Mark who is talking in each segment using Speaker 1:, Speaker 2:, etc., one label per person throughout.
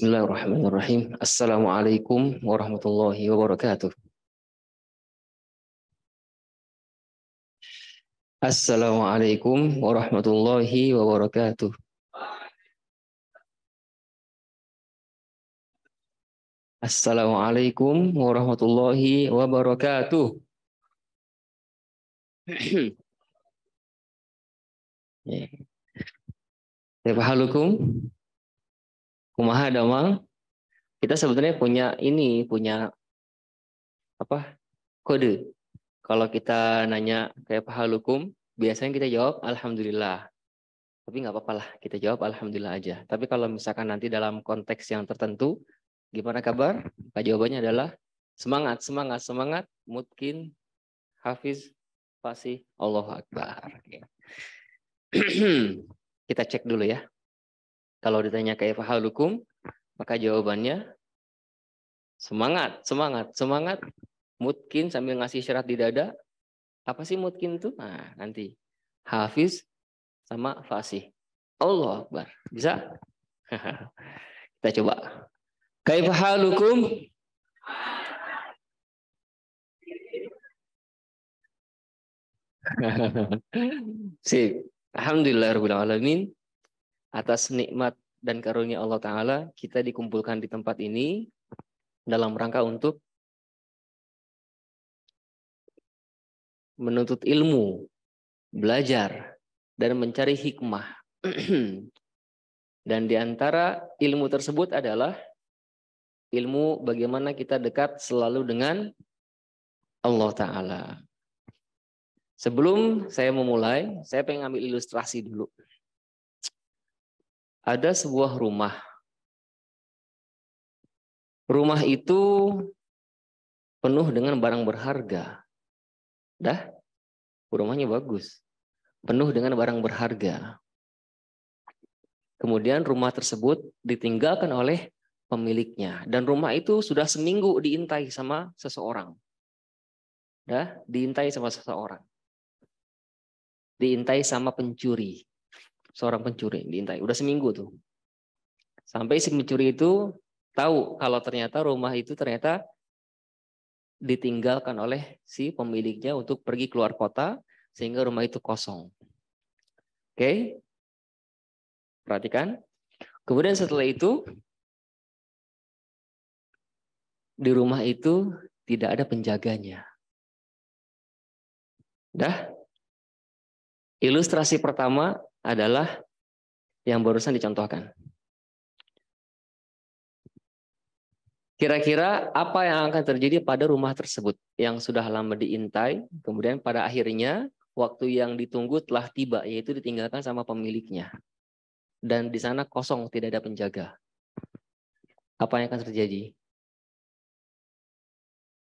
Speaker 1: Bismillahirrahmanirrahim. Assalamualaikum warahmatullahi wabarakatuh. Assalamualaikum warahmatullahi wabarakatuh. Assalamualaikum warahmatullahi wabarakatuh. Kaifa halukum? Kumaha damang? Kita sebetulnya punya apa? Kode. Kalau kita nanya kaifa halukum, biasanya kita jawab alhamdulillah. Tapi nggak apa-apa lah, kita jawab alhamdulillah aja. Tapi kalau misalkan nanti dalam konteks yang tertentu, gimana kabar? Maka jawabannya adalah semangat, semangat, semangat. Mungkin Hafiz, Fasih, Allahu Akbar. Kita cek dulu ya. Kalau ditanya kaifa halukum, maka jawabannya semangat, semangat, semangat. Mungkin sambil ngasih isyarat di dada. Apa sih mungkin itu? Nah, nanti Hafiz sama Fasih. Allahu Akbar. Bisa? Kita coba. Kaifa halukum? Sip. Alhamdulillahirabbil alamin. Atas nikmat dan karunia Allah Ta'ala, kita dikumpulkan di tempat ini dalam rangka untuk menuntut ilmu, belajar, dan mencari hikmah. Dan di antara ilmu tersebut adalah ilmu bagaimana kita dekat selalu dengan Allah Ta'ala. Sebelum saya memulai, saya pengen ambil ilustrasi dulu. Ada sebuah rumah. Rumah itu penuh dengan barang berharga. Dah, rumahnya bagus. Penuh dengan barang berharga. Kemudian rumah tersebut ditinggalkan oleh pemiliknya. Dan rumah itu sudah seminggu diintai sama seseorang. Dah, diintai sama seseorang. Diintai sama pencuri. Seorang pencuri diintai. Udah seminggu tuh. Sampai si pencuri itu tahu kalau ternyata rumah itu ternyata ditinggalkan oleh si pemiliknya untuk pergi keluar kota sehingga rumah itu kosong. Oke? Perhatikan. Kemudian setelah itu di rumah itu tidak ada penjaganya. Dah? Ilustrasi pertama adalah yang barusan dicontohkan. Kira-kira apa yang akan terjadi pada rumah tersebut yang sudah lama diintai, kemudian pada akhirnya waktu yang ditunggu telah tiba, yaitu ditinggalkan sama pemiliknya. Dan di sana kosong, tidak ada penjaga. Apa yang akan terjadi?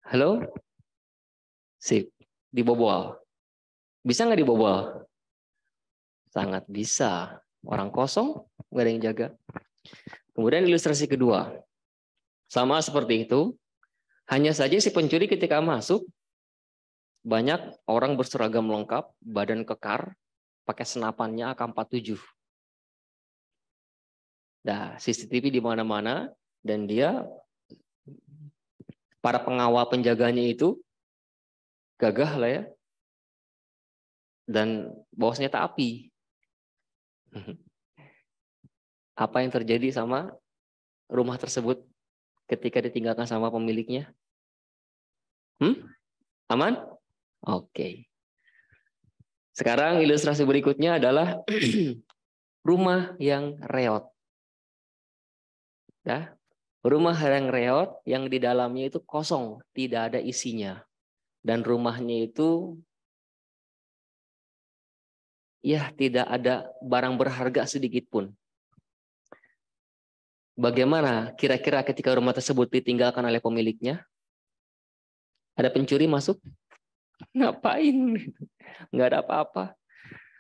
Speaker 1: Halo? Sip. Dibobol. Bisa nggak dibobol? Sangat bisa. Orang kosong, nggak ada yang jaga. Kemudian ilustrasi kedua. Sama seperti itu. Hanya saja si pencuri ketika masuk, banyak orang berseragam lengkap, badan kekar, pakai senapannya AK-47. Nah, CCTV di mana-mana, dan dia, para pengawal penjaganya itu, gagah lah ya, dan bawa senjata api. Apa yang terjadi sama rumah tersebut ketika ditinggalkan sama pemiliknya? Aman? Oke. Sekarang ilustrasi berikutnya adalah rumah yang reot. Ya, rumah yang reot yang di dalamnya itu kosong, tidak ada isinya. Dan rumahnya itu ya tidak ada barang berharga sedikit pun. Bagaimana kira-kira ketika rumah tersebut ditinggalkan oleh pemiliknya? Ada pencuri masuk? Ngapain? Nggak ada apa-apa.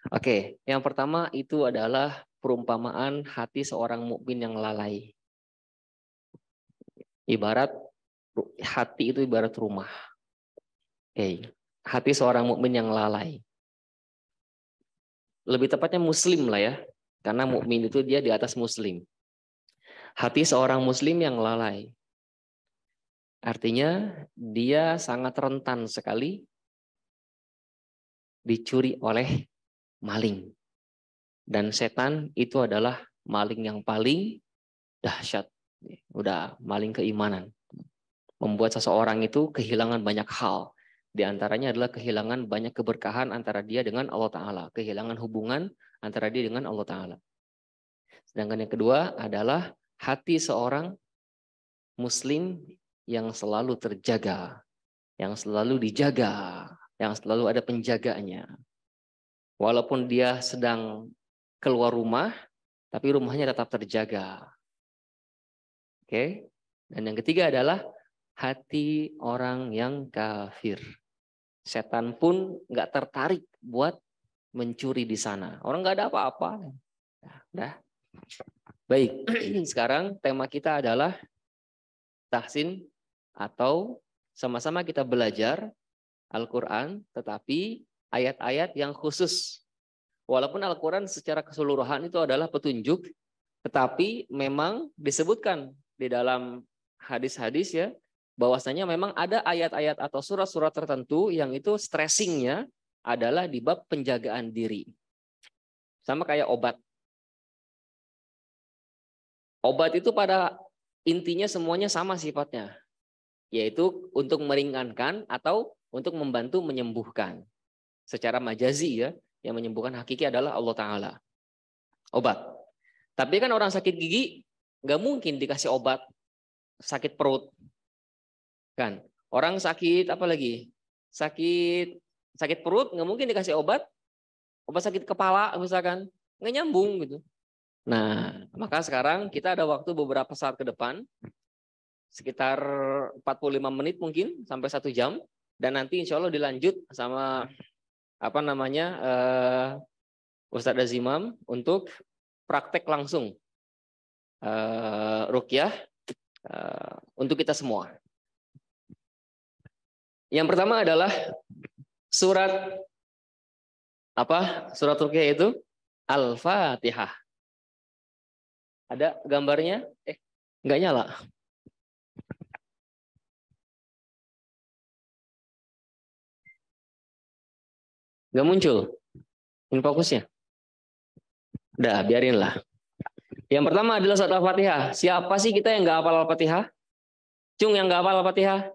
Speaker 1: Oke, yang pertama itu adalah perumpamaan hati seorang mukmin yang lalai. Ibarat hati itu ibarat rumah. Oke, hati seorang mukmin yang lalai. Lebih tepatnya muslim lah ya, karena mukmin itu dia di atas muslim. Hati seorang muslim yang lalai. Artinya dia sangat rentan sekali dicuri oleh maling. Dan setan itu adalah maling yang paling dahsyat. Udah maling keimanan. Membuat seseorang itu kehilangan banyak hal. Di antaranya adalah kehilangan banyak keberkahan antara dia dengan Allah Ta'ala. Kehilangan hubungan antara dia dengan Allah Ta'ala. Sedangkan yang kedua adalah hati seorang muslim yang selalu terjaga. Yang selalu dijaga. Yang selalu ada penjaganya. Walaupun dia sedang keluar rumah, tapi rumahnya tetap terjaga. Oke? Dan yang ketiga adalah hati orang yang kafir. Setan pun nggak tertarik buat mencuri di sana. Orang nggak ada apa-apa. Nah, baik. Sekarang tema kita adalah tahsin atau sama-sama kita belajar Al-Quran, tetapi ayat-ayat yang khusus. Walaupun Al-Quran secara keseluruhan itu adalah petunjuk, tetapi memang disebutkan di dalam hadis-hadis ya, bahwasanya memang ada ayat-ayat atau surat-surat tertentu yang itu stressingnya adalah di bab penjagaan diri. Sama kayak obat. Obat itu pada intinya semuanya sama sifatnya. Yaitu untuk meringankan atau untuk membantu menyembuhkan. Secara majazi ya, yang menyembuhkan hakiki adalah Allah Ta'ala. Obat. Tapi kan orang sakit gigi nggak mungkin dikasih obat sakit perut. Kan orang sakit apa lagi sakit perut nggak mungkin dikasih obat sakit kepala misalkan, nggak nyambung gitu. Nah maka sekarang kita ada waktu beberapa saat ke depan sekitar 45 menit mungkin sampai 1 jam, dan nanti insya Allah dilanjut sama Ustadz Azimam untuk praktek langsung ruqyah untuk kita semua. Yang pertama adalah surat ruqyah itu Al-Fatihah. Ada gambarnya? Nggak nyala. Nggak muncul infokusnya. Udah, biarinlah. Yang pertama adalah surat Al-Fatihah. Siapa sih kita yang nggak hafal Al-Fatihah? Cung yang nggak hafal Al-Fatihah?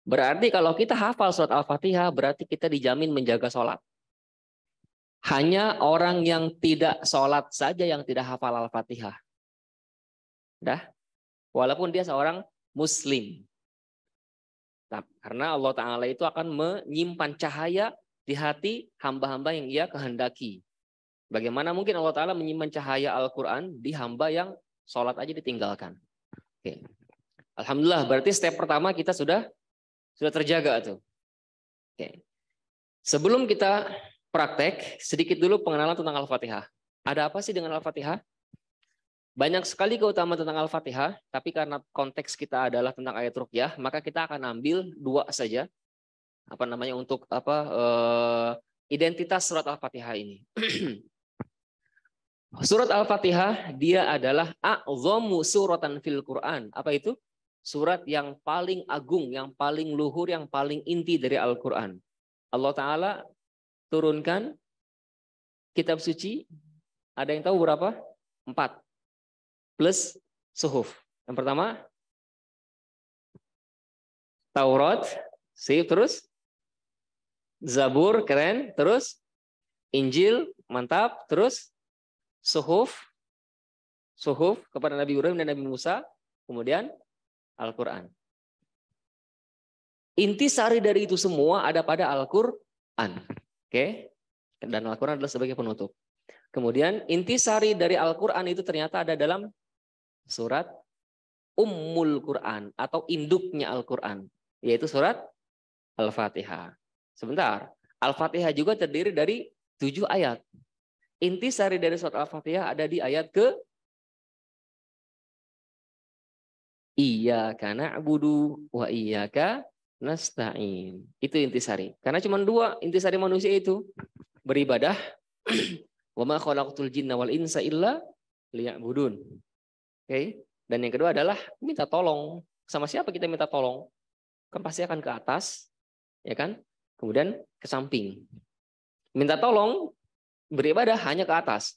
Speaker 1: Berarti kalau kita hafal surat Al-Fatihah, berarti kita dijamin menjaga sholat. Hanya orang yang tidak sholat saja yang tidak hafal Al-Fatihah. Dah? Walaupun dia seorang muslim. Nah, karena Allah Ta'ala itu akan menyimpan cahaya di hati hamba-hamba yang ia kehendaki. Bagaimana mungkin Allah Ta'ala menyimpan cahaya Al-Quran di hamba yang sholat aja ditinggalkan. Oke. Alhamdulillah, berarti step pertama kita sudah terjaga tuh. Oke. Sebelum kita praktek, sedikit dulu pengenalan tentang Al-Fatihah. Ada apa sih dengan Al-Fatihah? Banyak sekali keutamaan tentang Al-Fatihah, tapi karena konteks kita adalah tentang ayat ruqyah, maka kita akan ambil 2 saja. Untuk identitas surat Al-Fatihah ini. Surat Al-Fatihah dia adalah a'dhamu suratan fil Quran. Apa itu? Surat yang paling agung, yang paling luhur, yang paling inti dari Al-Quran. Allah Ta'ala turunkan kitab suci, ada yang tahu berapa? 4. Plus suhuf. Yang pertama, Taurat, terus Zabur, keren, terus Injil, mantap, terus suhuf kepada Nabi Ibrahim dan Nabi Musa, kemudian Al-Quran. Intisari dari itu semua ada pada Al-Quran. Oke? Dan Al-Quran adalah sebagai penutup. Kemudian intisari dari Al-Quran itu ternyata ada dalam surat Ummul Quran atau induknya Al-Quran, yaitu surat Al-Fatihah. Sebentar, Al-Fatihah juga terdiri dari 7 ayat. Intisari dari surat Al-Fatihah ada di ayat ke Iyyaka na'budu wa iyyaka nasta'in. Itu intisari. Karena cuma 2 intisari manusia itu. Beribadah. Wa ma khalaqtul jinna wal insa illa liya'budun. Oke. Dan yang kedua adalah minta tolong. Sama siapa kita minta tolong? Kan pasti akan ke atas, ya kan? Kemudian ke samping. Minta tolong beribadah hanya ke atas.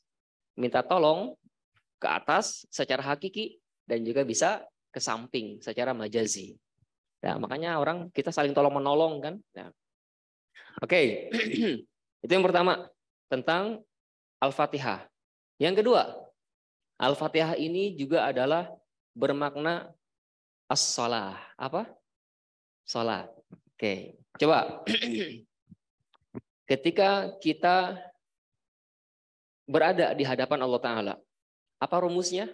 Speaker 1: Minta tolong ke atas secara hakiki dan juga bisa ke samping secara majazi. Nah, makanya orang kita saling tolong menolong kan. Nah, oke. Itu yang pertama tentang Al-Fatihah. Yang kedua, Al-Fatihah ini juga adalah bermakna as-shalah. Apa? Salat. Oke. Coba. Ketika kita berada di hadapan Allah Ta'ala, apa rumusnya?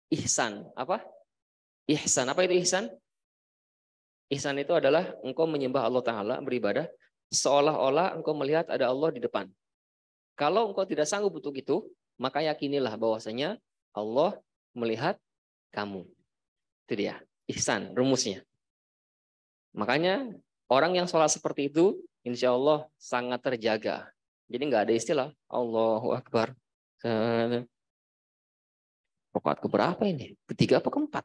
Speaker 1: Ihsan. Apa? Ihsan. Apa itu ihsan? Ihsan itu adalah engkau menyembah Allah Ta'ala, beribadah, seolah-olah engkau melihat ada Allah di depan. Kalau engkau tidak sanggup untuk itu, maka yakinilah bahwasanya Allah melihat kamu. Itu dia, ihsan, rumusnya. Makanya orang yang sholat seperti itu, insya Allah sangat terjaga. Jadi nggak ada istilah Allahu Akbar. Rakaat keberapa ini? Ketiga apa keempat?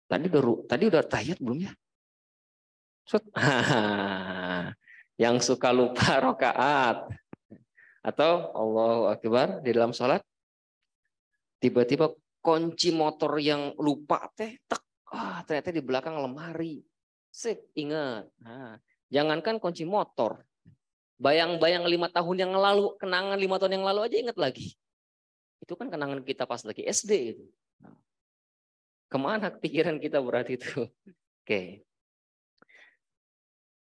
Speaker 1: Tadi udah tahiyat belum ya? Yang suka lupa rakaat atau Allahu Akbar di dalam sholat, tiba-tiba kunci motor yang lupa ternyata di belakang lemari. Sip, ingat. Nah, jangankan kunci motor, bayang-bayang 5 tahun yang lalu, kenangan 5 tahun yang lalu aja ingat lagi. Itu kan kenangan kita pas lagi SD itu. Nah, kemana pikiran kita berarti itu? Oke.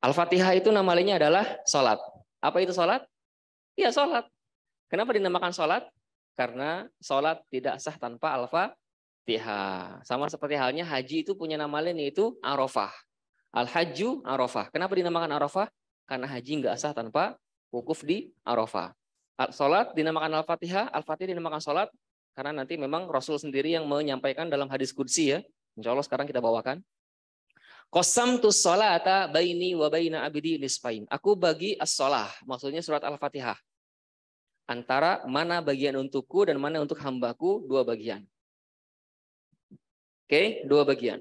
Speaker 1: Al-Fatihah itu nama lainnya adalah sholat. Apa itu sholat? Iya sholat. Kenapa dinamakan sholat? Karena sholat tidak sah tanpa Al-Fatihah. Sama seperti halnya haji itu punya nama lain yaitu Arafah. Al-Hajju Arafah. Kenapa dinamakan Arafah? Karena haji nggak sah tanpa wukuf di Arafah. Sholat dinamakan Al-Fatihah. Al-Fatihah dinamakan sholat karena nanti memang Rasul sendiri yang menyampaikan dalam hadis qudsi ya. Insya Allah sekarang kita bawakan. Qasamtu sholata baini wa baina abdi nisfain. Aku bagi as-sholah. Maksudnya surat Al-Fatihah. Antara mana bagian untukku dan mana untuk hambaku, 2 bagian. Oke, 2 bagian.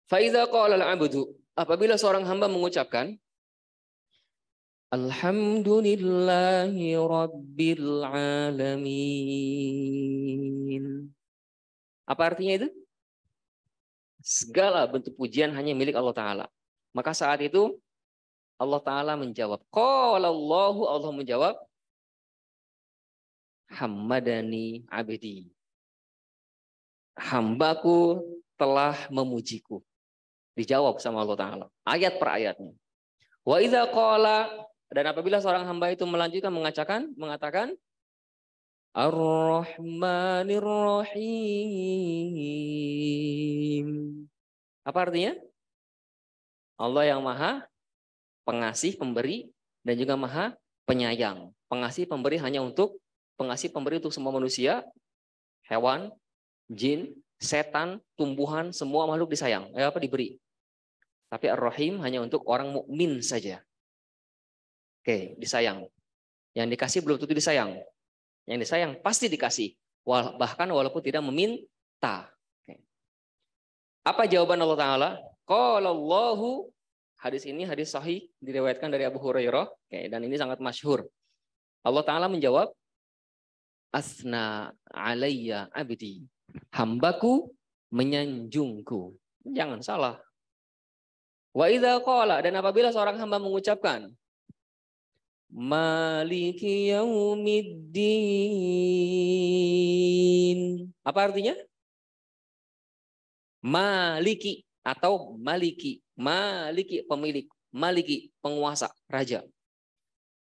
Speaker 1: Fa idza qala al-'abdu, apabila seorang hamba mengucapkan Alhamdulillahi rabbil alamin. Apa artinya itu? Segala bentuk pujian hanya milik Allah Ta'ala. Maka saat itu Allah Ta'ala menjawab. Qala Allahu, Allah menjawab. Hammadani abdi. Hambaku telah memujiku. Dijawab sama Allah Ta'ala. Ayat per ayatnya. Wa idza qala, dan apabila seorang hamba itu melanjutkan mengatakan Ar-Rahmanir Rahim. Apa artinya? Allah yang maha pengasih, pemberi, dan juga maha penyayang. Pengasih, pemberi untuk semua manusia, hewan, jin, setan, tumbuhan, semua makhluk disayang. Diberi. Tapi Ar-Rahim hanya untuk orang mukmin saja. Oke, disayang. Yang dikasih belum tentu disayang. Yang disayang pasti dikasih. Bahkan walaupun tidak meminta. Oke. Apa jawaban Allah Ta'ala? Qala Allahu, hadis ini hadis sahih diriwayatkan dari Abu Hurairah. Oke, dan ini sangat masyhur. Allah Ta'ala menjawab, Asna alayya abdi. Hambaku menyanjungku. Jangan salah. Wa idza qala, dan apabila seorang hamba mengucapkan Maliki yaumiddin. Apa artinya? Maliki atau maliki. Maliki pemilik, maliki penguasa, raja.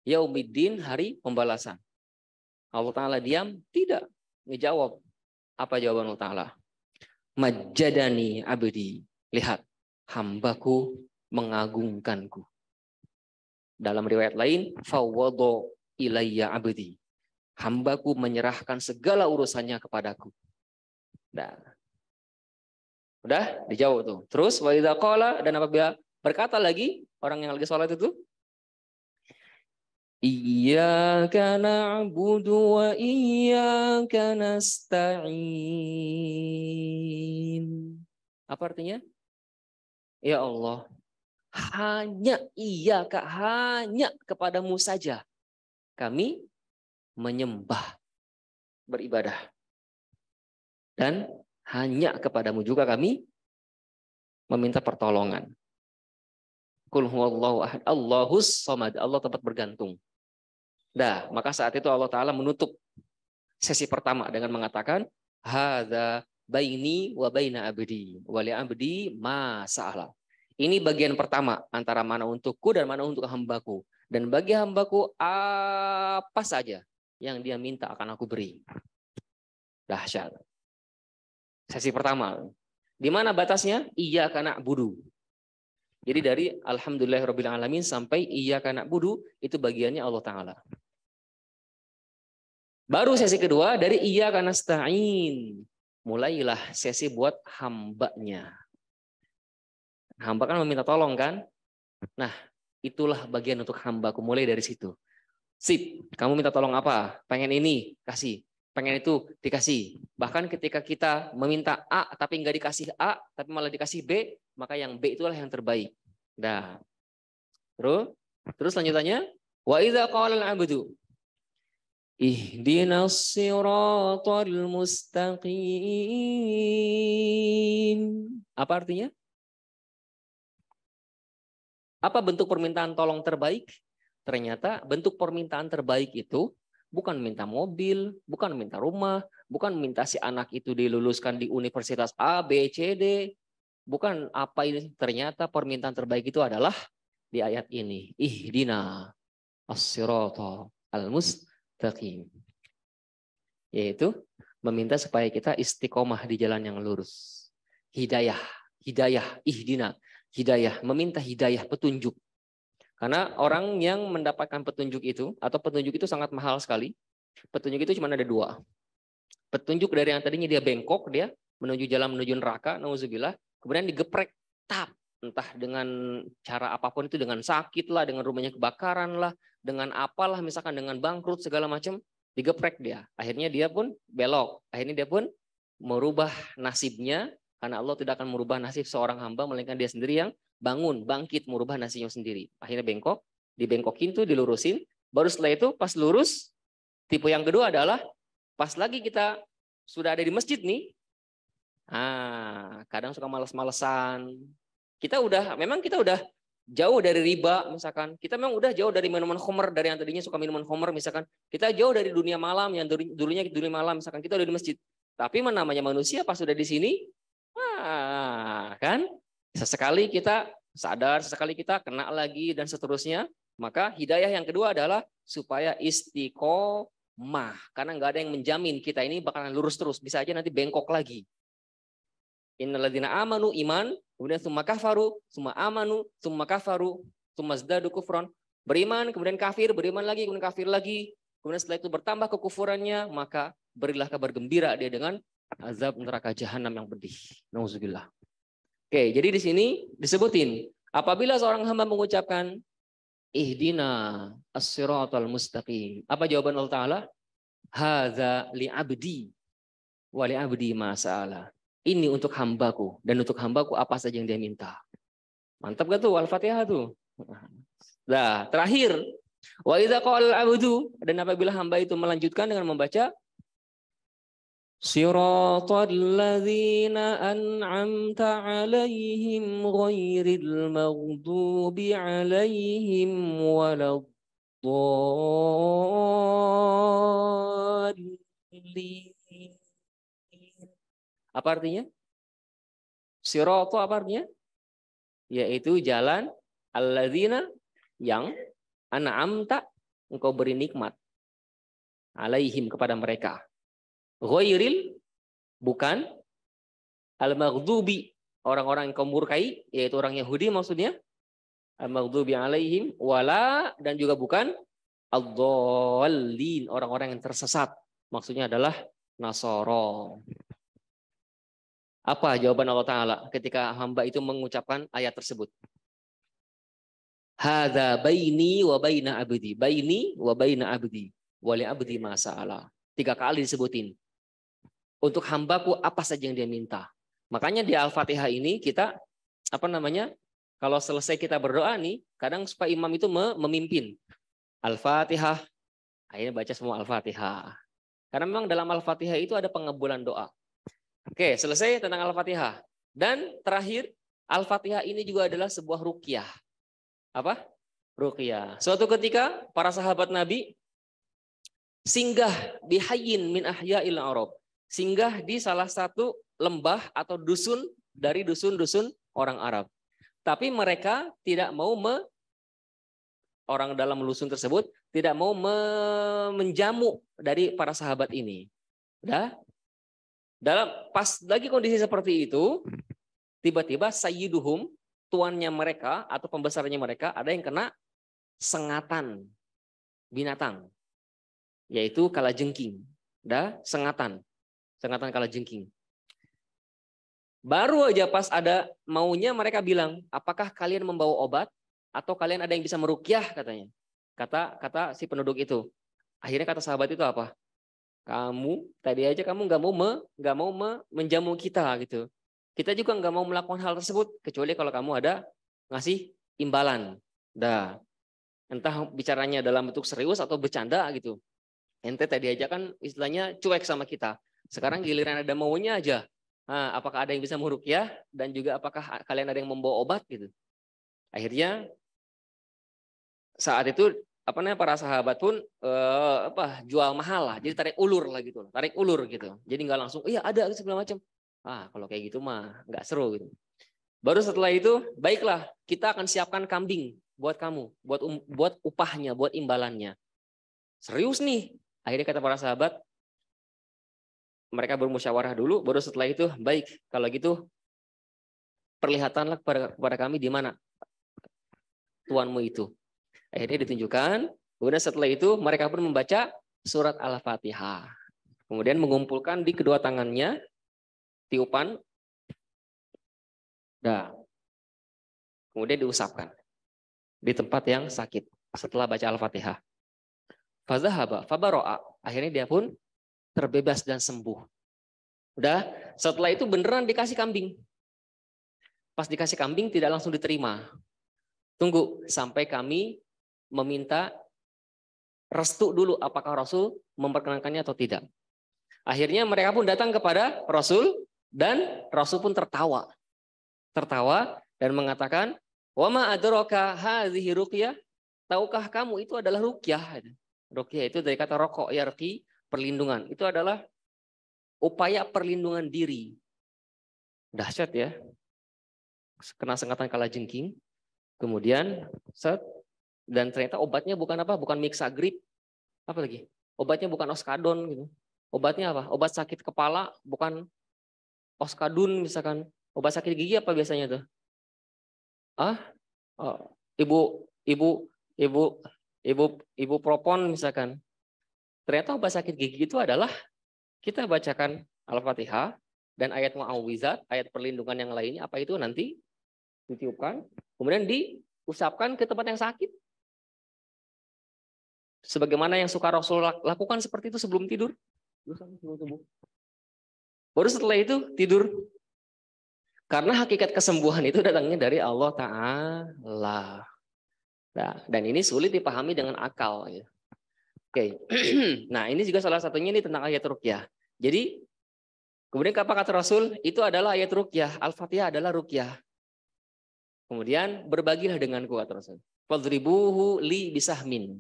Speaker 1: Yaumiddin hari pembalasan. Allah Ta'ala diam? Tidak. Menjawab. Apa jawaban Allah Ta'ala? Majjadani abdi. Lihat, hambaku mengagungkanku. Dalam riwayat lain, fawwadu ilayya abdi. Hambaku menyerahkan segala urusannya kepadaku. Nah. Udah dijawab tuh. Terus wa idza qala, dan apabila berkata lagi orang yang lagi sholat itu, Iyyaka na'budu wa iyyaka nasta'in. Apa artinya? Ya Allah, hanya Kak, hanya kepadamu saja kami menyembah, beribadah. Dan hanya kepadamu juga kami meminta pertolongan. Qul huwallahu ahad, Allahus samad, Allah tempat bergantung. Dah, maka saat itu Allah Ta'ala menutup sesi pertama dengan mengatakan, hadza baini wa baina abdi, wa li abdi ma sa'ala. Ini bagian pertama antara mana untukku dan mana untuk hambaku. Dan bagi hambaku apa saja yang dia minta akan aku beri. Dahsyat. Sesi pertama. Di mana batasnya? Iyyaka na'budu. Jadi dari alhamdulillahirabbil alamin sampai iyyaka na'budu itu bagiannya Allah Ta'ala. Baru sesi kedua dari iyyaka nasta'in. Mulailah sesi buat hambanya. Hamba kan meminta tolong kan? Nah, itulah bagian untuk hambaku. Mulai dari situ. Sip, kamu minta tolong apa? Pengen ini, kasih. Pengen itu, dikasih. Bahkan ketika kita meminta A, tapi nggak dikasih A, tapi malah dikasih B, maka yang B itulah yang terbaik. Nah, terus lanjutannya, wa idza qala al-'abdu ihdinas siratal mustaqim. Apa artinya? Apa bentuk permintaan tolong terbaik? Ternyata bentuk permintaan terbaik itu bukan minta mobil, bukan minta rumah, bukan minta si anak itu diluluskan di universitas A, B, C, D. Bukan apa ini. Ternyata permintaan terbaik itu adalah di ayat ini. Ihdina as-siratal al-mustaqim. Yaitu meminta supaya kita istiqomah di jalan yang lurus. Hidayah, ihdina, hidayah, meminta hidayah, petunjuk. Karena orang yang mendapatkan petunjuk itu, atau petunjuk itu sangat mahal sekali. Petunjuk itu cuma ada dua. Petunjuk dari yang tadinya dia bengkok, dia menuju jalan menuju neraka, nauzubillah, kemudian digeprek, tap. Entah dengan cara apapun itu, dengan sakit lah, dengan rumahnya kebakaran lah, dengan apalah, misalkan dengan bangkrut segala macam, digeprek dia. Akhirnya dia pun belok. Akhirnya dia pun merubah nasibnya, karena Allah tidak akan merubah nasib seorang hamba, melainkan dia sendiri yang bangun, bangkit, merubah nasibnya sendiri. Akhirnya bengkok, dibengkokin tuh, dilurusin. Baru setelah itu pas lurus, tipe yang kedua adalah pas lagi kita sudah ada di masjid nih, kadang suka males-malesan. Memang kita udah jauh dari riba, misalkan. Kita memang udah jauh dari minuman khamr, dari yang tadinya suka minuman khamr, misalkan. Kita jauh dari dunia malam, yang dulunya dunia malam, misalkan kita udah di masjid. Tapi namanya manusia pas sudah di sini, kan? Sesekali kita sadar, sesekali kita kena lagi, dan seterusnya. Maka hidayah yang kedua adalah supaya istiqomah. Karena nggak ada yang menjamin kita ini bakalan lurus terus. Bisa aja nanti bengkok lagi. Innalladzina amanu iman, kemudian summa kafaru, summa amanu, summa kafaru, summa zdadu kufron. Beriman, kemudian kafir, beriman lagi, kemudian kafir lagi. Kemudian setelah itu bertambah kekufurannya, maka berilah kabar gembira dia dengan azab neraka jahanam yang pedih. Nauzubillah. Oke, jadi di sini disebutin, apabila seorang hamba mengucapkan ihdina as-siratal mustaqim. Apa jawaban Allah Ta'ala? Hadza li abdi wa li abdi ma sa'ala. Ini untuk hambaku, dan untuk hambaku apa saja yang dia minta. Mantap gak tuh Al-Fatihah tuh? Nah, terakhir, wa idza qala al-'abdu, dan apabila hamba itu melanjutkan dengan membaca siratal ladzina an'amta 'alaihim ghairil maghdubi 'alaihim waladdallin. Apa artinya? Sirata apa artinya? Yaitu jalan alladzina yang an'amta engkau beri nikmat alaihim kepada mereka. Ghairil bukan al-maghdubi orang-orang yang kau murkai, yaitu orang Yahudi maksudnya. Al-maghdubi alaihim wala, dan juga bukan ad-dhallin orang-orang yang tersesat. Maksudnya adalah Nasara. Apa jawaban Allah Ta'ala ketika hamba itu mengucapkan ayat tersebut? Hadza baini wa baina abdi. Baini wa baina abdi. Wa li abdi ma sa'ala. 3 kali disebutin. Untuk hambaku apa saja yang dia minta. Makanya di Al-Fatihah ini kita kalau selesai kita berdoa nih, kadang supaya imam itu memimpin. Al-Fatihah, akhirnya baca semua Al-Fatihah. Karena memang dalam Al-Fatihah itu ada pengabulan doa. Oke, selesai tentang Al-Fatihah. Dan terakhir, Al-Fatihah ini juga adalah sebuah ruqyah. Apa? Ruqyah. Suatu ketika para sahabat Nabi singgah di hayyin min ahya'il Arab. Singgah di salah satu lembah atau dusun dari dusun-dusun orang Arab. Tapi mereka tidak mau orang dalam dusun tersebut tidak mau menjamu dari para sahabat ini. Udah? Pas lagi kondisi seperti itu, tiba-tiba sayyiduhum, tuannya mereka atau pembesarnya mereka ada yang kena sengatan binatang, yaitu kalajengking. Sengatan kalajengking. Baru aja pas ada maunya mereka bilang, apakah kalian membawa obat atau kalian ada yang bisa meruqyah katanya. Kata si penduduk itu. Akhirnya kata sahabat itu apa? Tadi aja kamu nggak mau menjamu kita gitu. Kita juga nggak mau melakukan hal tersebut kecuali kalau kamu ada ngasih imbalan. Entah bicaranya dalam bentuk serius atau bercanda gitu. Ente tadi aja kan istilahnya cuek sama kita. Sekarang giliran ada maunya aja. Nah, apakah ada yang bisa meruqyah dan juga apakah kalian ada yang membawa obat gitu. Akhirnya saat itu para sahabat pun jual mahal lah, jadi tarik ulur gitu. Jadi nggak langsung iya ada segala macam. Kalau kayak gitu mah nggak seru gitu. Baru setelah itu baiklah kita akan siapkan kambing buat kamu, buat upahnya, buat imbalannya. Serius nih. Akhirnya kata para sahabat, mereka bermusyawarah dulu, baru setelah itu baik kalau gitu perlihatanlah kepada kami di mana tuanmu itu. Akhirnya ditunjukkan. Kemudian setelah itu mereka pun membaca surat Al-Fatihah. Kemudian mengumpulkan di kedua tangannya tiupan. Kemudian diusapkan di tempat yang sakit setelah baca Al-Fatihah. Fazahaba fabaro'a. Akhirnya dia pun terbebas dan sembuh. Udah, setelah itu beneran dikasih kambing. Pas dikasih kambing tidak langsung diterima. Tunggu sampai kami meminta restu dulu apakah Rasul memperkenankannya atau tidak. Akhirnya mereka pun datang kepada Rasul dan Rasul pun tertawa dan mengatakan, "Wa ma adraka hadhihi ruqyah?" Tahukah kamu itu adalah ruqyah? Ruqyah itu dari kata roko, yarqi, perlindungan. Itu adalah upaya perlindungan diri. Dahsyat ya. Kena sengatan kalajengking. Kemudian dan ternyata obatnya bukan bukan Mixagrip, apa lagi? Obatnya bukan Oskadon gitu. Obatnya apa? Obat sakit kepala bukan Oskadun misalkan. Obat sakit gigi apa biasanya tuh? Ibu propon misalkan. Ternyata obat sakit gigi itu adalah kita bacakan Al-Fatihah dan ayat mu'awwizat, ayat perlindungan yang lainnya, apa itu nanti ditiupkan, kemudian diusapkan ke tempat yang sakit. Sebagaimana yang suka Rasul lakukan seperti itu sebelum tidur. Baru setelah itu tidur. Karena hakikat kesembuhan itu datangnya dari Allah Ta'ala. Dan ini sulit dipahami dengan akal. Oke. Nah ini juga salah satunya ini tentang ayat ruqyah. Jadi kemudian apa kata Rasul? Itu adalah ayat ruqyah. Al-Fatihah adalah ruqyah. Kemudian berbagilah denganku kata Rasul. Fadribuhu li bisahmin.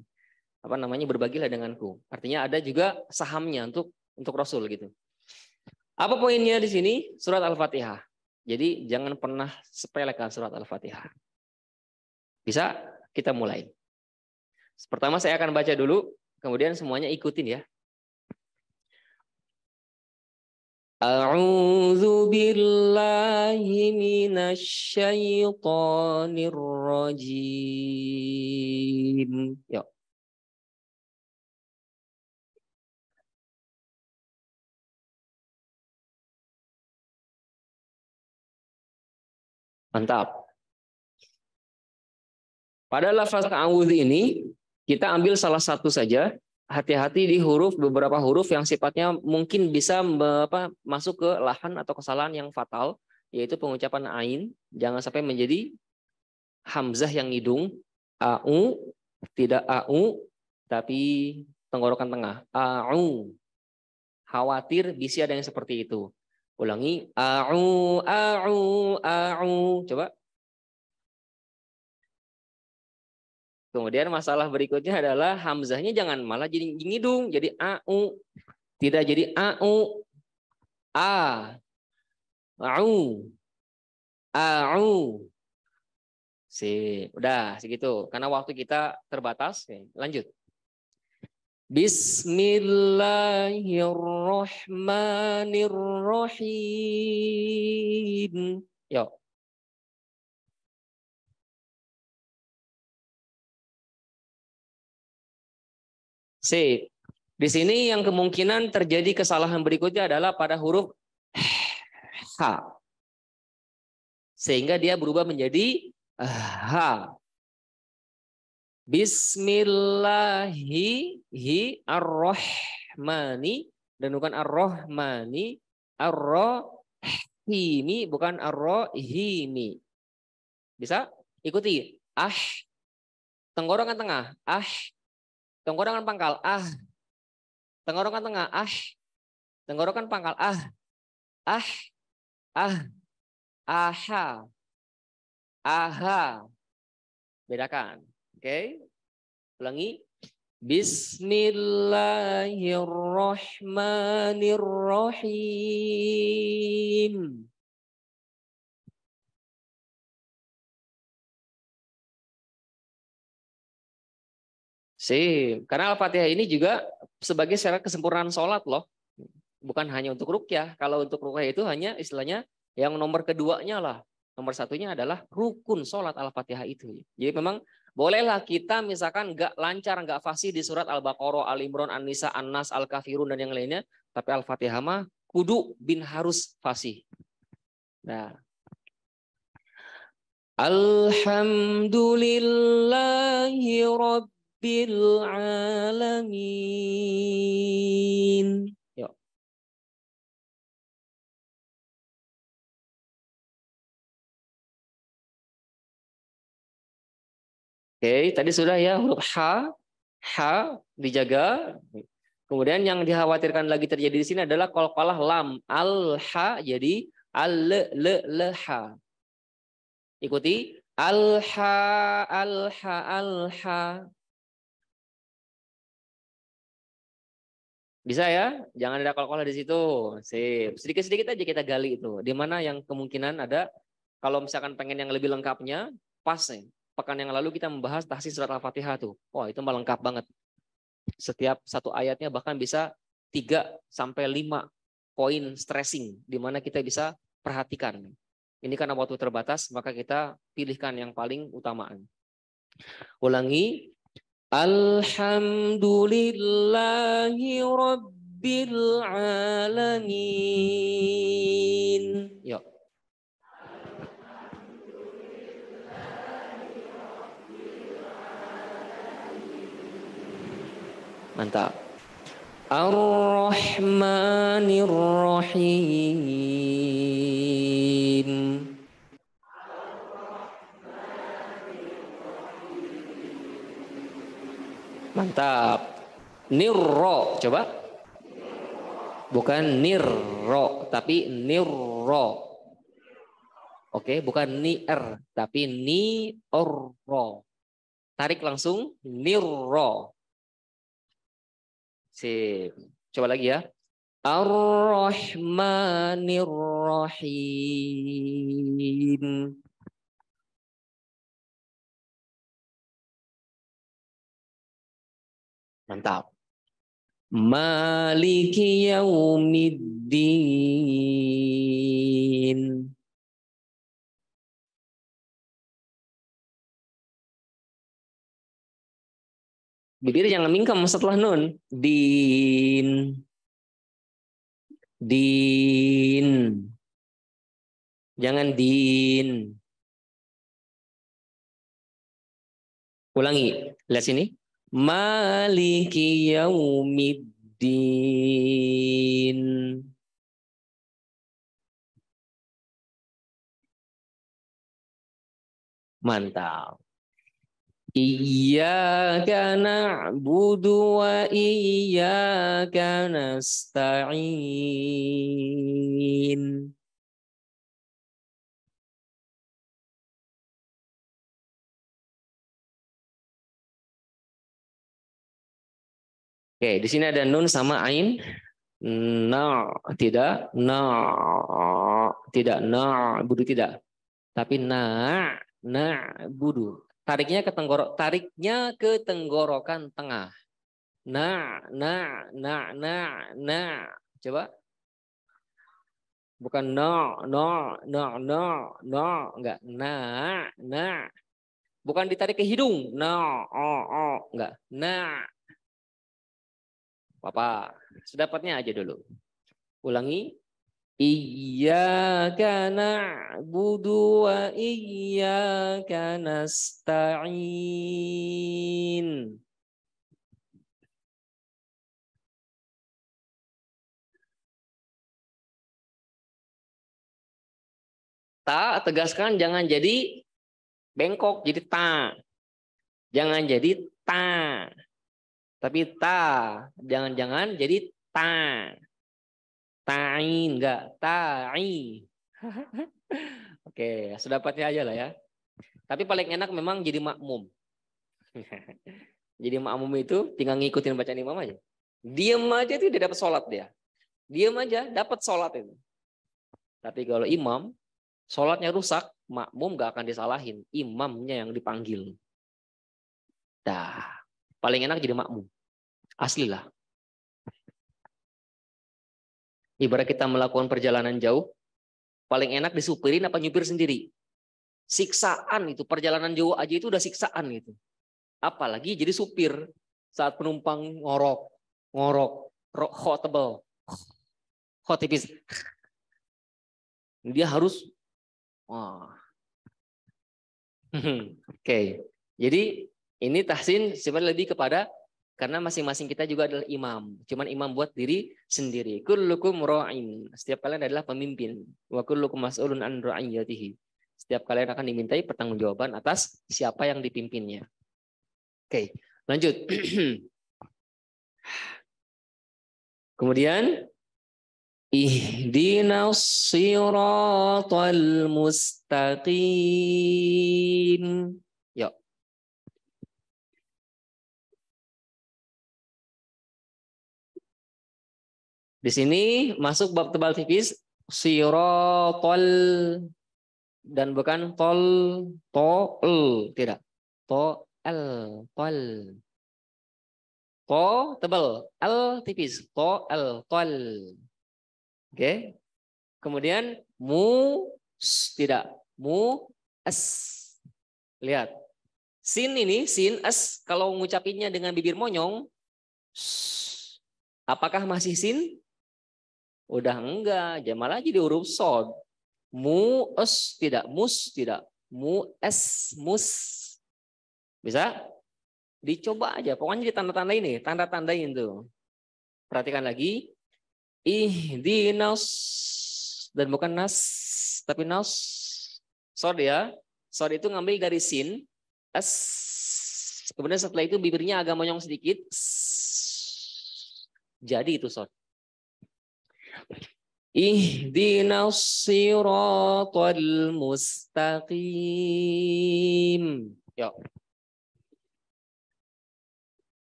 Speaker 1: Berbagilah denganku. Artinya ada juga sahamnya untuk Rasul gitu. Apa poinnya di sini? Surat Al-Fatihah. Jadi jangan pernah sepelekan surat Al-Fatihah. Bisa kita mulai. Pertama saya akan baca dulu, kemudian semuanya ikutin ya. A'udzu billahi minasy syaithanir rajim. Yuk. Mantap. Pada lafaz ta'awudz ini kita ambil salah satu saja. Hati-hati di beberapa huruf yang sifatnya mungkin bisa masuk ke lahan atau kesalahan yang fatal, yaitu pengucapan ain. Jangan sampai menjadi hamzah yang hidung, au, tidak au, tapi tenggorokan tengah. Au. Khawatir bisa ada yang seperti itu. Ulangi. Au, au, au. Coba. Kemudian masalah berikutnya adalah hamzahnya jangan malah jadi ngidung, jadi au. Tidak jadi au. A. Au. Au. Udah segitu. Karena waktu kita terbatas. Lanjut. Bismillahirrahmanirrahim. Yuk. Sip. Di sini yang kemungkinan terjadi kesalahan berikutnya adalah pada huruf H. Sehingga dia berubah menjadi H. Bismillahi ar-Rahmani dan bukan ar-Rahmani, ar-Rahimi bukan ar-Rahimi. Bisa? Ikuti. Tenggorokan tengah. Tenggorokan pangkal. Tenggorokan tengah. Tenggorokan pangkal. Aha. Aha. Bedakan. Oke. Ulangi. Bismillahirrahmanirrahim. Karena Al-Fatihah ini juga sebagai syarat kesempurnaan sholat loh. Bukan hanya untuk rukyah. Kalau untuk rukyah itu hanya istilahnya yang nomor keduanya lah. Nomor satunya adalah rukun sholat Al-Fatihah itu. Jadi memang bolehlah kita misalkan nggak lancar, nggak fasih di surat Al-Baqarah, Al-Imran, An-Nisa, An-Nas, Al-Kafirun, dan yang lainnya. Tapi Al-Fatihah mah kudu bin harus fasih. Nah. Alhamdulillahi Rabbil Alamin. Yuk. Oke, tadi sudah ya huruf H dijaga. Kemudian yang dikhawatirkan lagi terjadi di sini adalah qalqalah lam. Al-ha jadi al-ha. Ikuti. Al-ha, al-ha, al-ha. Bisa ya? Jangan ada qalqalah di situ. Sip. Sedikit-sedikit aja kita gali itu. Di mana yang kemungkinan ada, kalau misalkan pengen yang lebih lengkapnya, pas nih. Pekan yang lalu kita membahas tahsis surat Al-Fatihah tuh. Wah, itu malah lengkap banget. Setiap satu ayatnya bahkan bisa 3-5 poin stressing di mana kita bisa perhatikan. Ini karena waktu terbatas, maka kita pilihkan yang paling utamaan. Ulangi. Alhamdulillahi Rabbil Alamin. Yuk. Mantap. Ar-Rahmanir-Rahim. Mantap. Nirro, coba. Bukan nirro, tapi nirro. Oke, bukan ni'er, tapi ni-orro. Tarik langsung, nirro. Sip. Coba lagi ya. Ar-Rahmanir-Rahim. Mantap. Maliki yaumiddin. Bibir jangan mingkem setelah nun. Din. Din. Jangan din. Ulangi, lihat sini. Maliki yaumiddin. Mantap. Iyyaka na'budu wa iyyaka nasta'in. Oke, di sini ada nun sama ain. Na, tidak. Na, tidak. Na, budu tidak. Tapi na, budu. Tariknya ke tenggorokan tengah. Na. Coba. Bukan no, enggak. Na. Bukan ditarik ke hidung. No, enggak. Na. Papa, sedapatnya aja dulu. Ulangi. Iyyaka na'budu wa iyyaka nasta'in. Ta, tegaskan jangan jadi bengkok, jadi ta. Jangan jadi ta. Tapi ta. Jangan jadi ta. Ta'in, enggak. Ta'i. Oke, sedapatnya aja lah ya. Tapi paling enak memang jadi makmum. Jadi makmum itu tinggal ngikutin bacaan imam aja. Diam aja itu dia dapat sholat dia. Diam aja dapat sholat itu. Tapi kalau imam, sholatnya rusak, makmum gak akan disalahin. Imamnya yang dipanggil. Dah, paling enak jadi makmum. Asli lah. Ibarat kita melakukan perjalanan jauh, paling enak disupirin apa nyupir sendiri. Siksaan itu, perjalanan jauh aja itu udah siksaan gitu. Apalagi jadi supir saat penumpang ngorok, kho tebel, kho tipis. Dia harus, wah. Oke. Jadi ini tahsin sebenarnya lebih kepada karena masing-masing kita juga adalah imam. Cuman imam buat diri sendiri. Kullukum ra'in. Setiap kalian adalah pemimpin. Wa kullukum mas'ulun an ra'iyatihi. Setiap kalian akan dimintai pertanggungjawaban atas siapa yang dipimpinnya. Oke, lanjut. Kemudian ihdinas siratal mustaqim. Yuk. Di sini masuk bab tebal tipis siratal dan bukan tol tidak. Tol. To tebal, L tipis, tol. Oke. Kemudian tidak, as. Lihat. Sin ini, sin as kalau ngucapinnya dengan bibir monyong, apakah masih sin? Udah enggak, malah jadi huruf sod. Tidak, mus tidak, mus. Bisa? Dicoba aja, pokoknya ditanda-tandain nih, tanda-tandain tuh. Perhatikan lagi. Ihdinas dan bukan nas, tapi nas. Sod ya. Sod itu ngambil dari sin, as. Kemudian setelah itu bibirnya agak monyong sedikit. Jadi itu sod. Ihdinas siratal mustaqim. Yuk.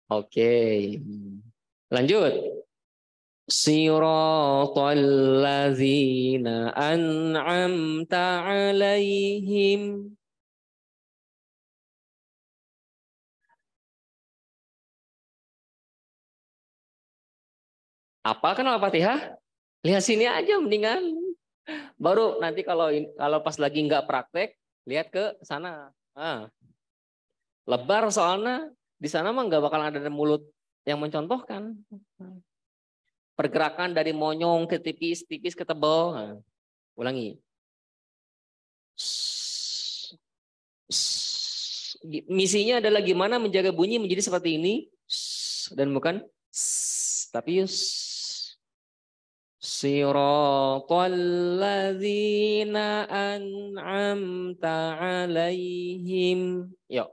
Speaker 1: Oke. Lanjut. Siratal ladzina an'amta 'alaihim. Apalkan Al-Fatihah? Lihat sini aja mendingan. Baru nanti kalau pas lagi nggak praktek, lihat ke sana. Nah, lebar soalnya di sana mah nggak bakal ada mulut yang mencontohkan. Pergerakan dari monyong ke tipis, tipis ke tebal. Nah, ulangi. Misinya adalah gimana menjaga bunyi menjadi seperti ini dan bukan tapi siratal ladzina an'amta alaihim. Yuk.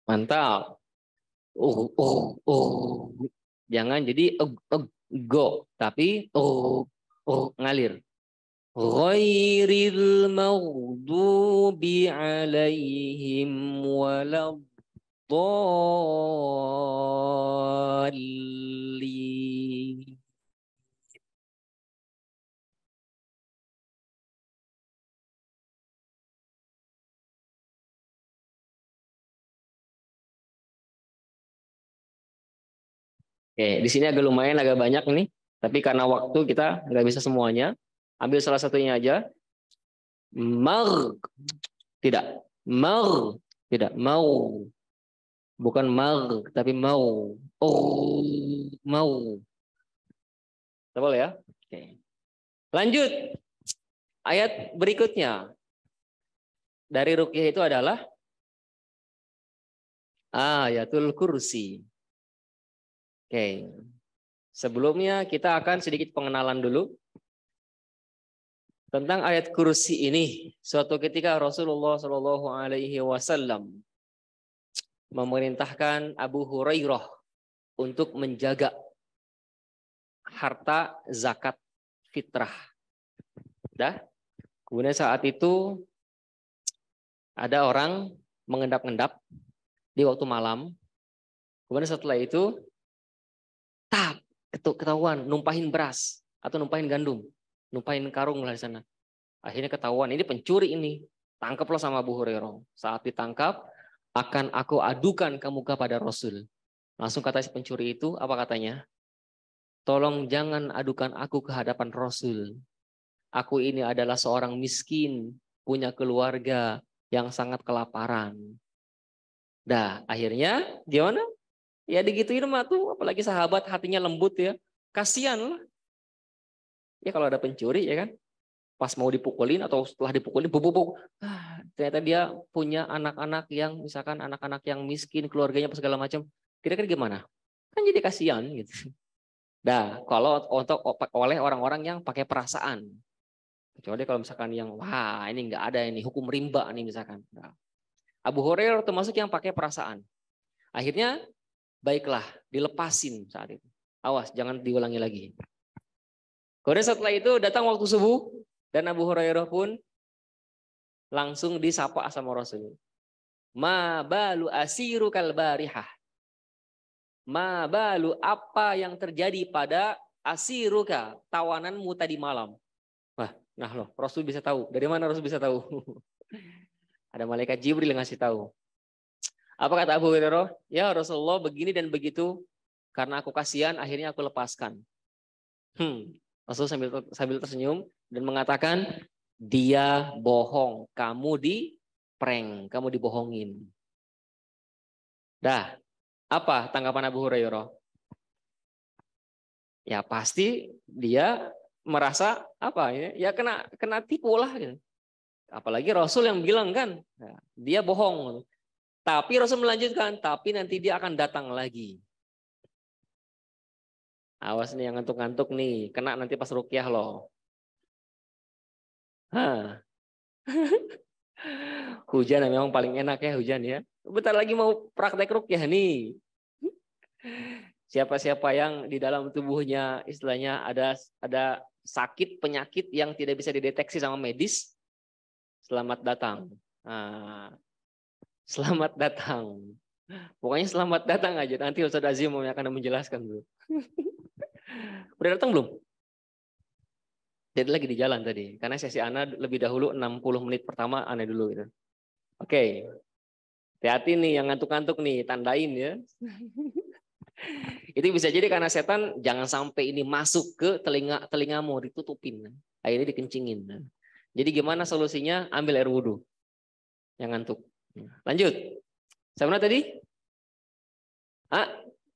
Speaker 1: Mantap. Jangan jadi go, tapi ngalir. Ghairil maghdubi alaihim waladdallin. Oke, di sini agak lumayan agak banyak nih, tapi karena waktu kita nggak bisa semuanya, ambil salah satunya aja. Tidak, tidak mau, bukan tapi mau. Mau. Boleh ya? Oke. Lanjut, ayat berikutnya dari ruqyah itu adalah ayatul kursi. Oke. Sebelumnya kita akan sedikit pengenalan dulu tentang ayat kursi ini. Suatu ketika Rasulullah Shallallahu Alaihi Wasallam memerintahkan Abu Hurairah untuk menjaga harta zakat fitrah. Kemudian saat itu ada orang mengendap-endap di waktu malam. Kemudian setelah itu ketahuan numpahin beras atau numpahin gandum, numpahin karung lah di sana. Akhirnya ketahuan ini pencuri ini. Tangkaplah sama Abu Hurairah. Saat ditangkap, akan aku adukan kamu kepada Rasul. Langsung kata si pencuri itu, apa katanya? Tolong jangan adukan aku ke hadapan Rasul. Aku ini adalah seorang miskin, punya keluarga yang sangat kelaparan. Akhirnya gimana? Ya digituin mah tuh, apalagi sahabat hatinya lembut ya. Kasihan lah. Ya kalau ada pencuri ya kan. Pas mau dipukulin atau setelah dipukulin, ternyata dia punya anak-anak yang misalkan anak-anak yang miskin, keluarganya apa segala macam. Kira-kira gimana? Kan jadi kasihan gitu. Kalau untuk oleh orang-orang yang pakai perasaan. Kecuali kalau misalkan yang ini nggak ada ini hukum rimba nih misalkan. Abu Hurairah termasuk yang pakai perasaan. Akhirnya baiklah, dilepasin saat itu. Awas, jangan diulangi lagi. Kemudian setelah itu datang waktu subuh dan Abu Hurairah pun langsung disapa sama Rasul. Ma balu asiru kal barihah. Ma balu, apa yang terjadi pada asiruka, tawananmu tadi malam. Nah loh, Rasul bisa tahu. Dari mana Rasul bisa tahu? Ada malaikat Jibril yang ngasih tahu. Apa kata Abu Hurairah? Ya Rasulullah, begini dan begitu. Karena aku kasihan, akhirnya aku lepaskan. Rasul sambil tersenyum dan mengatakan, dia bohong. Kamu di-prank, kamu dibohongin. Apa tanggapan Abu Hurairah? Ya pasti dia merasa apa ya kena tipu lah gitu. Apalagi Rasul yang bilang kan, dia bohong. Tapi Rasul melanjutkan, tapi nanti dia akan datang lagi. Awas nih yang ngantuk-ngantuk nih, kena nanti pas ruqyah loh. Hujan memang paling enak ya hujan ya. Bentar lagi mau praktek ruqyah nih. Siapa-siapa yang di dalam tubuhnya istilahnya ada sakit penyakit yang tidak bisa dideteksi sama medis, selamat datang. Selamat datang. Pokoknya selamat datang aja. Nanti Ustaz Azim akan menjelaskan dulu. Udah datang belum? Jadi lagi di jalan tadi. Karena sesi Ana lebih dahulu 60 menit pertama Ana dulu gitu. Oke. Hati-hati nih yang ngantuk-ngantuk nih, tandain ya. Itu bisa jadi karena setan jangan sampai ini masuk ke telingamu, ditutupin. Akhirnya dikencingin. Jadi gimana solusinya? Ambil air wudhu. Yang ngantuk. Lanjut. Sampai mana tadi?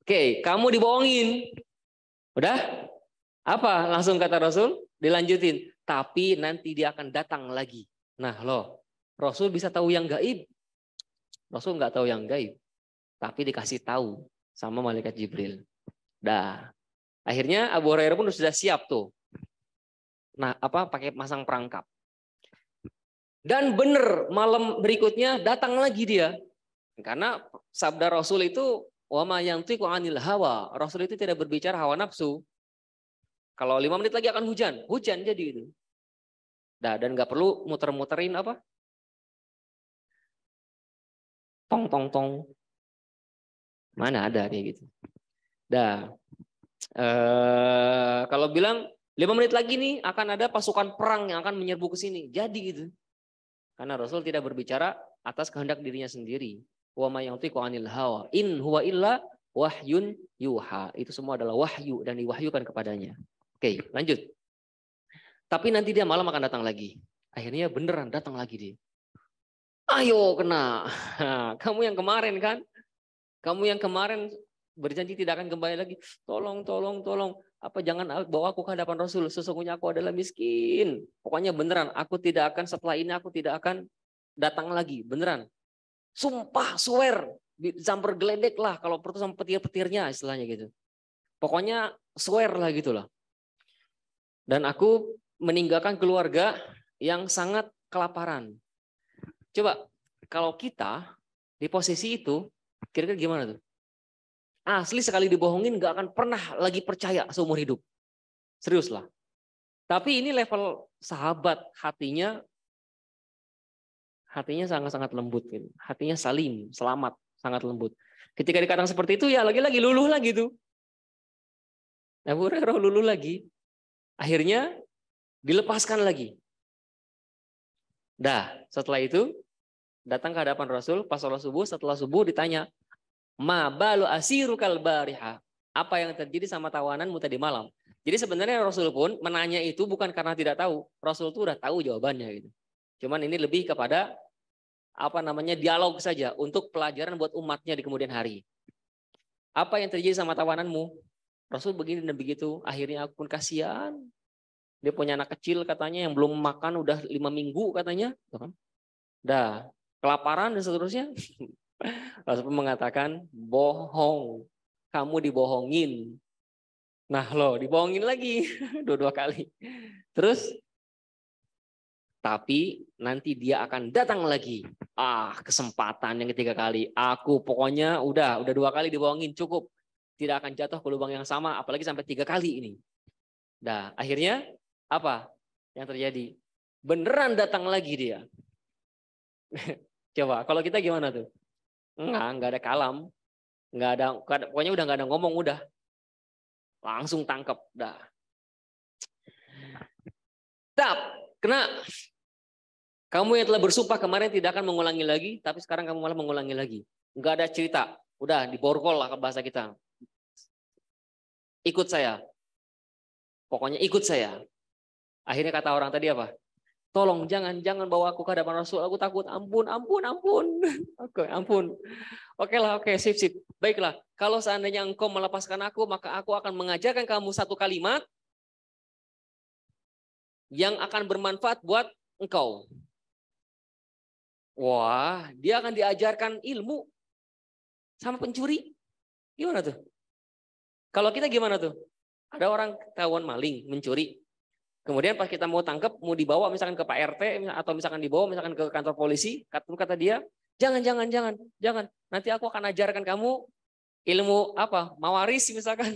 Speaker 1: Oke, kamu dibohongin. Udah? Apa? Langsung kata Rasul, dilanjutin. Tapi nanti dia akan datang lagi. Nah loh, Rasul bisa tahu yang gaib. Rasul nggak tahu yang gaib. Tapi dikasih tahu sama malaikat Jibril. Dah. Akhirnya Abu Hurairah pun sudah siap tuh. Nah, pakai masang perangkap. Dan benar malam berikutnya datang lagi dia. Karena sabda Rasul itu wa ma yantiqu 'anil hawa. Rasul itu tidak berbicara hawa nafsu. Kalau 5 menit lagi akan hujan, hujan jadi itu. Nah, dan nggak perlu muter-muterin apa? Tong tong tong. Mana ada kayak gitu. Dah. Kalau bilang 5 menit lagi nih akan ada pasukan perang yang akan menyerbu ke sini. Jadi gitu. Karena Rasul tidak berbicara atas kehendak dirinya sendiri. Wa ma yantiqu 'anil hawa in huwa illa wahyun yuha. Itu semua adalah wahyu dan diwahyukan kepadanya. Oke, lanjut. Tapi nanti dia malam akan datang lagi. Akhirnya beneran datang lagi dia. Ayo kena. Kamu yang kemarin kan? Kamu yang kemarin berjanji tidak akan kembali lagi. Tolong, tolong, tolong. Apa jangan bawa aku ke hadapan Rasul. Sesungguhnya aku adalah miskin. Pokoknya beneran. Aku tidak akan setelah ini aku tidak akan datang lagi. Beneran. Sumpah, swear. Samper geledek lah. Kalau perlu sama petir-petirnya istilahnya gitu. Pokoknya swear lah gitu lah. Dan aku meninggalkan keluarga yang sangat kelaparan. Coba kalau kita di posisi itu, kira-kira gimana tuh? Asli sekali dibohongin gak akan pernah lagi percaya seumur hidup. Serius lah. Tapi ini level sahabat, hatinya sangat-sangat lembut. Gitu. Hatinya salim, selamat, sangat lembut. Ketika dikatakan seperti itu ya lagi-lagi luluh lagi tuh. Abu Hurairah luluh lagi. Akhirnya dilepaskan lagi. Dah, setelah itu datang ke hadapan Rasul pas sholat subuh. Setelah subuh ditanya, ma balu asirukal bariha. Apa yang terjadi sama tawananmu tadi malam? Jadi sebenarnya Rasul pun menanya itu bukan karena tidak tahu. Rasul itu udah tahu jawabannya gitu. Cuman ini lebih kepada dialog saja untuk pelajaran buat umatnya di kemudian hari. Apa yang terjadi sama tawananmu? Rasul begini dan begitu. Akhirnya aku pun kasihan. Dia punya anak kecil katanya yang belum makan udah 5 minggu katanya. Dah kelaparan dan seterusnya. Rasul pun mengatakan bohong. Kamu dibohongin. Nah loh dibohongin lagi. Dua kali. Terus tapi nanti dia akan datang lagi. Kesempatan yang ketiga kali. Aku pokoknya udah 2 kali dibohongin cukup. Tidak akan jatuh ke lubang yang sama. Apalagi sampai 3 kali ini. Nah akhirnya apa yang terjadi? Beneran datang lagi dia. Coba, kalau kita gimana tuh? Enggak ada kalam. Pokoknya udah nggak ada ngomong, udah. Langsung tangkap, dah. Kena. Kamu yang telah bersumpah kemarin tidak akan mengulangi lagi, tapi sekarang kamu malah mengulangi lagi. Enggak ada cerita. Udah, diborgol lah ke bahasa kita. Ikut saya. Pokoknya ikut saya. Akhirnya kata orang tadi apa? Tolong jangan bawa aku ke hadapan Rasul. Aku takut. Ampun. Oke, ampun. Oke, sip. Baiklah. Kalau seandainya engkau melepaskan aku, maka aku akan mengajarkan kamu satu kalimat yang akan bermanfaat buat engkau. Wah, dia akan diajarkan ilmu sama pencuri. Gimana tuh? Kalau kita gimana tuh? Ada orang ketahuan maling, mencuri. Kemudian pas kita mau tangkap, mau dibawa misalkan ke Pak RT atau misalkan dibawa misalkan ke kantor polisi, kata dia, jangan. Nanti aku akan ajarkan kamu ilmu mawaris misalkan,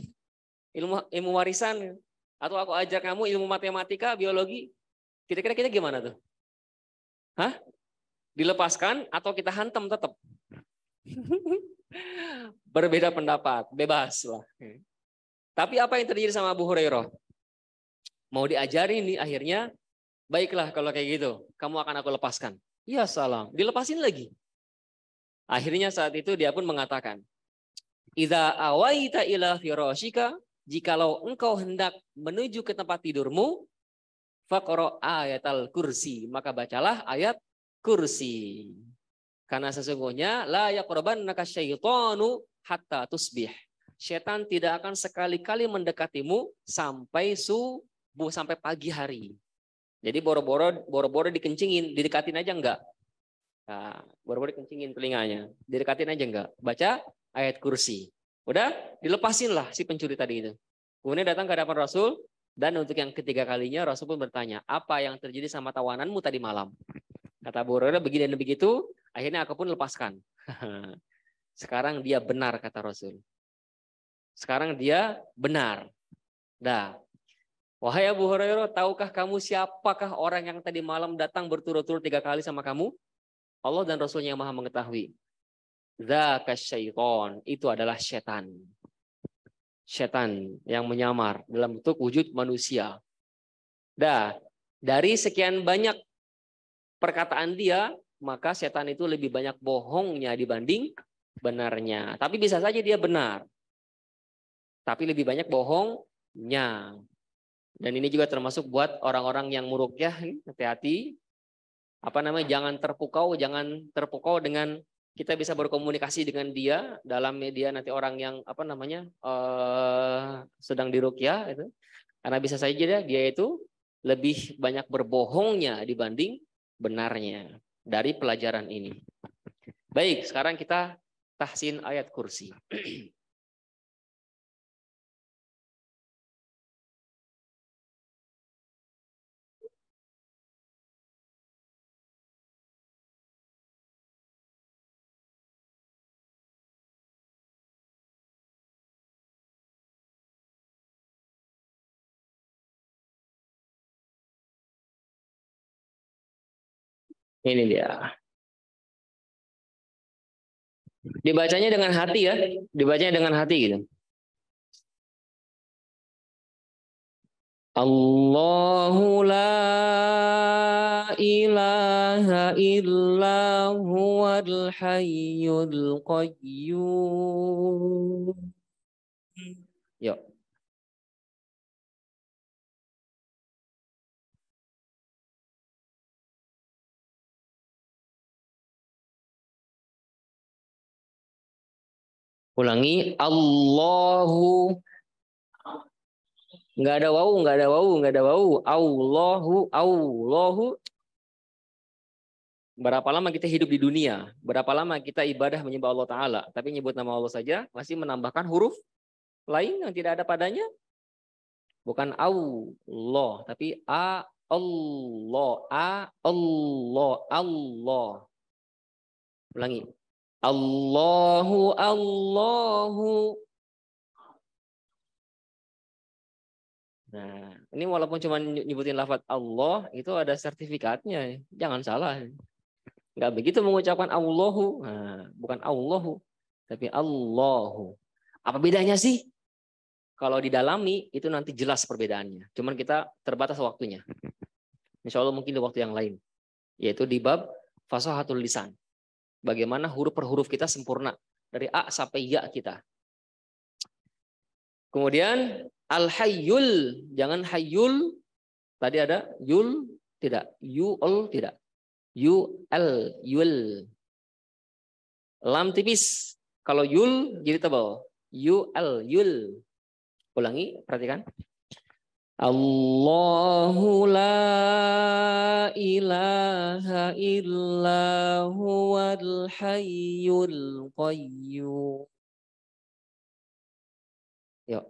Speaker 1: ilmu warisan, atau aku ajar kamu ilmu matematika, biologi. Kira-kira kita gimana tuh? Dilepaskan atau kita hantam tetap? Berbeda pendapat, bebas lah. Tapi apa yang terjadi sama Abu Hurairah? Mau diajari nih akhirnya, baiklah kalau kayak gitu, kamu akan aku lepaskan. Ya salam, dilepasin lagi. Akhirnya saat itu dia pun mengatakan, idza awaita ila firashika, jikalau engkau hendak menuju ke tempat tidurmu, faqra ayatal kursi, maka bacalah ayat kursi. Karena sesungguhnya la yaqrabannaka syaitanu hatta tusbih. setan tidak akan sekali-kali mendekatimu sampai subuh, sampai pagi hari. Jadi boro-boro dikencingin, didekatin aja enggak. Nah, boro-boro dikencingin telinganya, didekatin aja enggak. Baca ayat kursi. Udah, dilepasin lah si pencuri tadi itu. Kemudian datang ke hadapan Rasul, dan untuk yang ketiga kalinya Rasul pun bertanya, apa yang terjadi sama tawananmu tadi malam? Kata Abu Hurairah begini dan begitu, akhirnya aku pun lepaskan. Sekarang dia benar, kata Rasul. Sekarang dia benar. Dah. Wahai Abu Hurairah, tahukah kamu siapakah orang yang tadi malam datang berturut-turut 3 kali sama kamu? Allah dan Rasulnya yang maha mengetahui. Dzaka syaiton, itu adalah setan. Setan yang menyamar dalam bentuk wujud manusia. Dah, dari sekian banyak perkataan dia, maka setan itu lebih banyak bohongnya dibanding benarnya. Tapi bisa saja dia benar. Tapi lebih banyak bohongnya. Dan ini juga termasuk buat orang-orang yang murukyah, hati-hati. Jangan terpukau dengan kita bisa berkomunikasi dengan dia dalam media nanti orang yang sedang dirukyah itu. Karena bisa saja dia itu lebih banyak berbohongnya dibanding benarnya dari pelajaran ini. Baik, sekarang kita tahsin ayat kursi. Ini dia. Dibacanya dengan hati ya. Dibacanya dengan hati gitu. Allahu la ilaha illa huwal hayyul qayyum. Yuk. Ulangi. Allahu. Nggak ada wau, nggak ada wau, nggak ada wau. Allahu. Berapa lama kita hidup di dunia? Berapa lama kita ibadah menyembah Allah Ta'ala? Tapi nyebut nama Allah saja, masih menambahkan huruf lain yang tidak ada padanya. Bukan Allah, tapi Allah. Ulangi. Allahu. Nah, ini walaupun cuma nyebutin lafaz Allah, itu ada sertifikatnya. Jangan salah. Nggak begitu mengucapkan Allahu. Nah, bukan Allahu, tapi Allahu. Apa bedanya sih? Kalau didalami, itu nanti jelas perbedaannya. Cuman kita terbatas waktunya. Insya Allah mungkin di waktu yang lain. Yaitu di bab fasahatul lisan. Bagaimana huruf per huruf kita sempurna. Dari A sampai Ya kita. Kemudian al-hayyul. Jangan hayyul. Tadi ada yul. Tidak. Yu'ul. Tidak. Yul. Lam tipis. Kalau yul jadi tebal. Yul. Ulangi, perhatikan. Allahu la ilaha illa huwal hayyul qayyum. Yuk.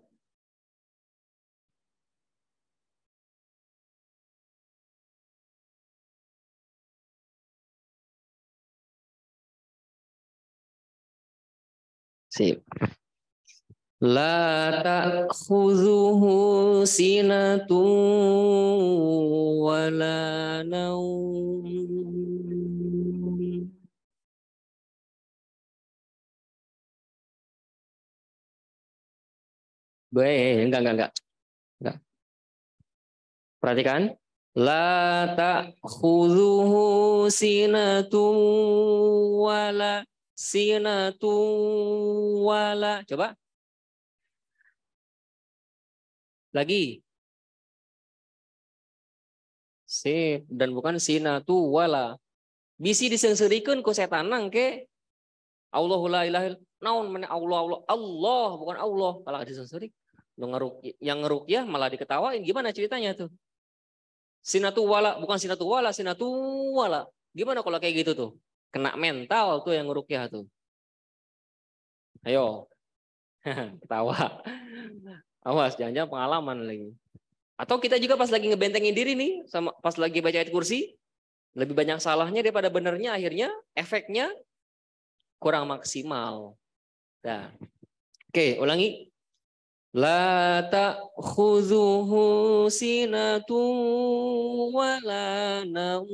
Speaker 1: Sip. La ta'khudhuhu sinatun wala naum. Enggak. Perhatikan. La ta'khudhuhu sinatun wala. Coba. Lagi. Sip. Dan bukan sinatu wala. Bisi disengserikan ku setanang ke. Allahu la ilaha illallah. Naon mana Allah Allah Allah bukan Allah. Kalau hadis sahih yang ngeruqyah malah diketawain. Gimana ceritanya tuh? Sinatu wala bukan sinatu wala, sinatu wala. Gimana kalau kayak gitu tuh? Kena mental tuh yang ngeruqyah tuh. Ayo. Ketawa. Awas, jangan-jangan pengalaman lagi. Atau kita juga pas lagi ngebentengin diri nih, sama pas lagi baca ayat kursi, lebih banyak salahnya daripada benernya, akhirnya efeknya kurang maksimal. Nah, oke, ulangi. La ta'khuzuhu sinatu wa la naum.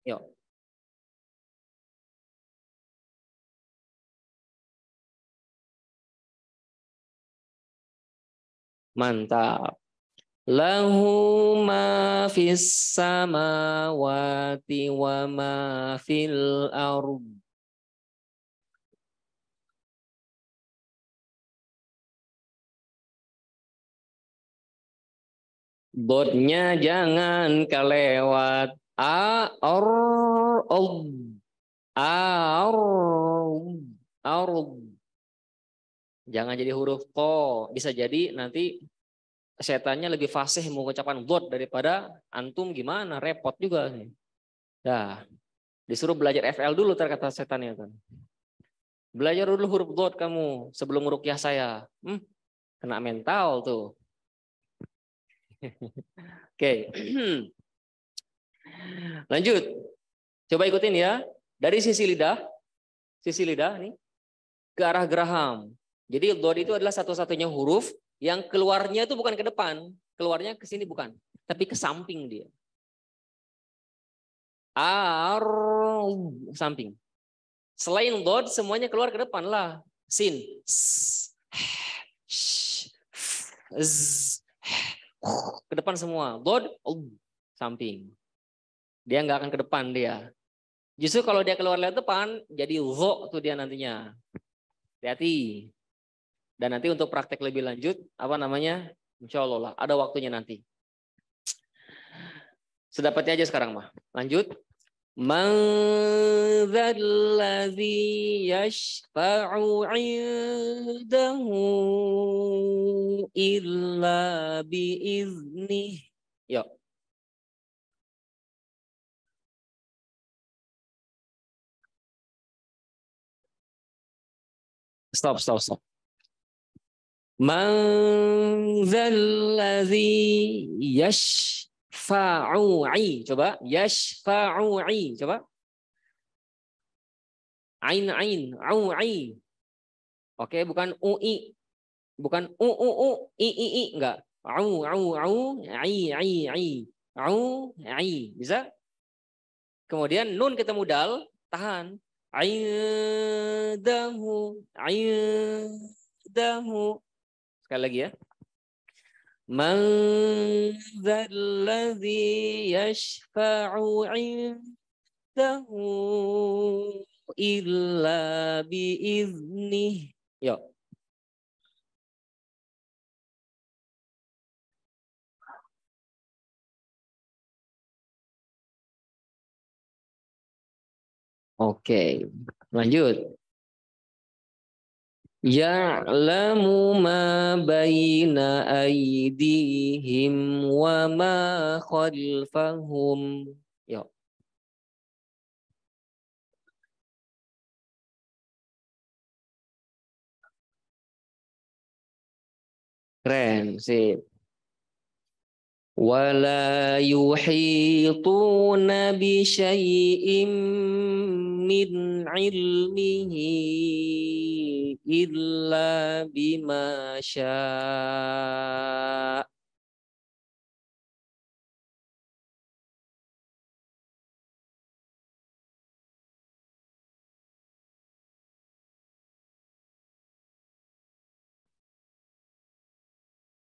Speaker 1: Yuk. Mantap. Lahu ma fis samawati wa ma fil ardh. Dotnya jangan kelewat. A or ob. A or or. Jangan jadi huruf ko. Bisa jadi nanti setannya lebih fasih mengucapkan dot daripada antum gimana? Repot juga nih. Dah, disuruh belajar FL dulu terkata setannya kan. Belajar dulu huruf dot kamu sebelum rukyah saya. Kena mental tuh. Oke. Lanjut. Coba ikutin ya. Dari sisi lidah nih ke arah geraham. Jadi dot itu adalah satu-satunya huruf yang keluarnya itu bukan ke depan, keluarnya ke sini bukan, tapi ke samping dia. Ar samping. Selain dot semuanya keluar ke depan lah. Sin, ke depan semua. Dot samping. Dia nggak akan ke depan dia. Justru kalau dia keluar lewat depan, jadi zo tuh dia nantinya. Hati-hati. Dan nanti untuk praktek lebih lanjut, apa namanya? Insya Allah lah, ada waktunya nanti. Sedapatnya aja sekarang mah. Lanjut. Man dzalladzi yashfa'u 'indahu illa biiznih. Yuk. Stop. Man dzalladzi yashfa'u. Coba yashfa'u. Coba. Ain, au. Oke, bukan ui. Bukan i enggak. Au, ai. Ai. Bisa? Kemudian nun ketemu dal, tahan. Aidahu. Sekali lagi ya. Man dzalladzi yashfa'u 'indahu illa biiznih. Yuk. Oke, lanjut. Ya'lamu ma baina aydihim wa ma khalfahum. Yuk. Keren, sip. Wala yuhituna bi syai'im min ilmihi illa bima syaa.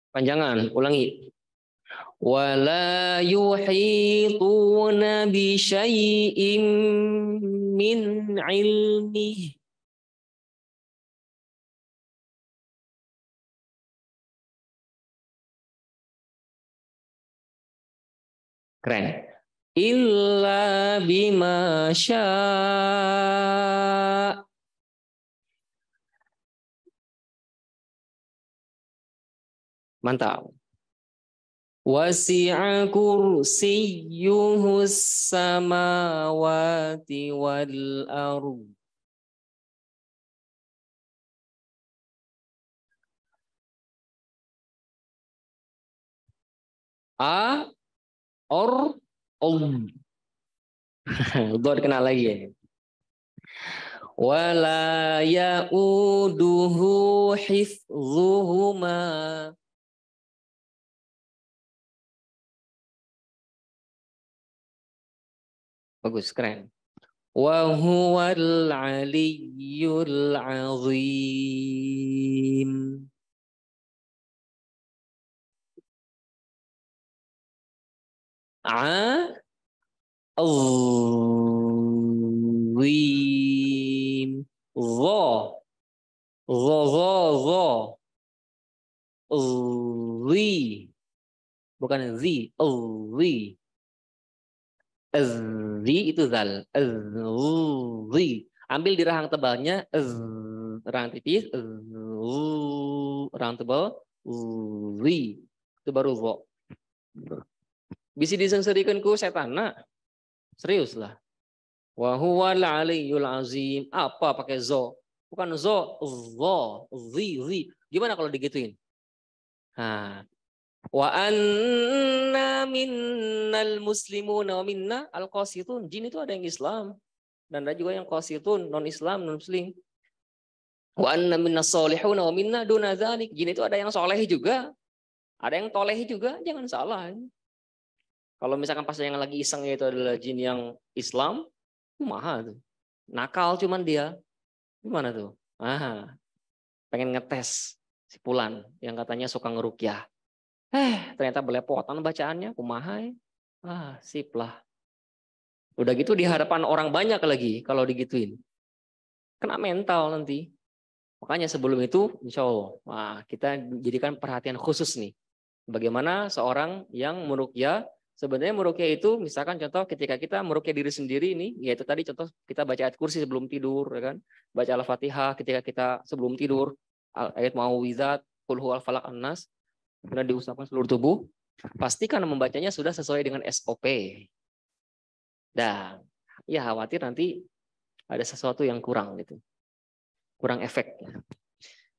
Speaker 1: Panjangan, ulangi. Wala yuhituna bi syai'im min ilmihi. Keren. illa bima syaa. Mantap. Wasi'a kursiyyuhus samawati wal ardh. A or om. Udah dikenal lagi ya. Wala ya'uduhu hifdhuhuma. Bagus, keren. Wa huwal aliyyul azim. A azim. Dha. Dha. Zi. Bukan zi. Zi. Zi itu zal. Zi. Ambil di rahang tebalnya. Rahang tipis. Rahang tebal. Zi. Itu baru zo. Bisa disengserikan ku setan. Nah, serius lah. Wa huwal aliyyul azim. Apa pakai zo? Bukan zo. Zo. Zi. Gimana kalau digituin? Nah. Wa anna minnal muslimuna wa minna al-qasitun. Jin itu ada yang Islam dan ada juga yang qasitun, non Islam, non muslim. Wa anna minnas solihuna wa minna duna dzalik. Jin itu ada yang soleh juga, ada yang toleh juga, jangan salah. Kalau misalkan pas yang lagi iseng itu adalah jin yang Islam, kumaha tuh. Nakal cuman dia. Gimana tuh? Pengen ngetes si Pulan yang katanya suka ngerukyah. Ternyata belepotan bacaannya, kumaha ya. Sip lah. Udah gitu di hadapan orang banyak lagi kalau digituin. Kena mental nanti. Makanya sebelum itu, insya Allah, kita jadikan perhatian khusus nih. Bagaimana seorang yang meruqyah, sebenarnya meruqyah itu, misalkan contoh ketika kita meruqyah diri sendiri ini, yaitu tadi contoh kita baca ayat kursi sebelum tidur, ya kan? Baca Al-Fatihah ketika kita sebelum tidur, ayat Muawwidhat, Qul huwal falaq an-nas, kemudian diusahakan seluruh tubuh, pastikan membacanya sudah sesuai dengan SOP. Dan ya khawatir nanti ada sesuatu yang kurang gitu. Kurang efek.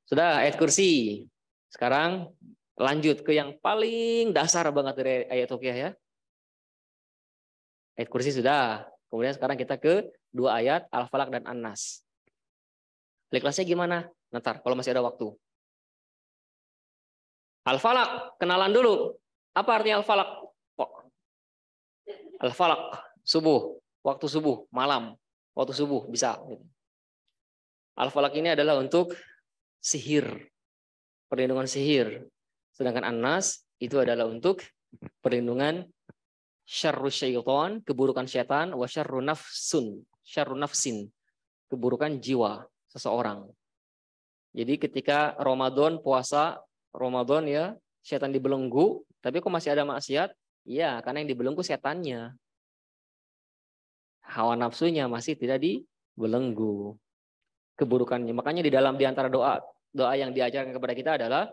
Speaker 1: Sudah ayat kursi. Sekarang lanjut ke yang paling dasar banget dari ayat ruqyah ya. Ayat kursi sudah. Kemudian sekarang kita ke dua ayat Al-Falaq dan An-Nas. Kelasnya gimana? Ntar kalau masih ada waktu. Al-Falaq, kenalan dulu. Apa artinya Al-Falaq? Al-Falaq, subuh, waktu subuh, malam, waktu subuh bisa. Al-Falaq ini adalah untuk sihir, perlindungan sihir. Sedangkan An-Nas itu adalah untuk perlindungan syarru syaitan, keburukan setan, wa syarru nafsin, keburukan jiwa seseorang. Jadi ketika Ramadan, puasa Ramadan ya, setan dibelenggu, tapi kok masih ada maksiat? Iya, karena yang dibelenggu setannya. Hawa nafsunya masih tidak dibelenggu. Keburukannya. Makanya di antara doa yang diajarkan kepada kita adalah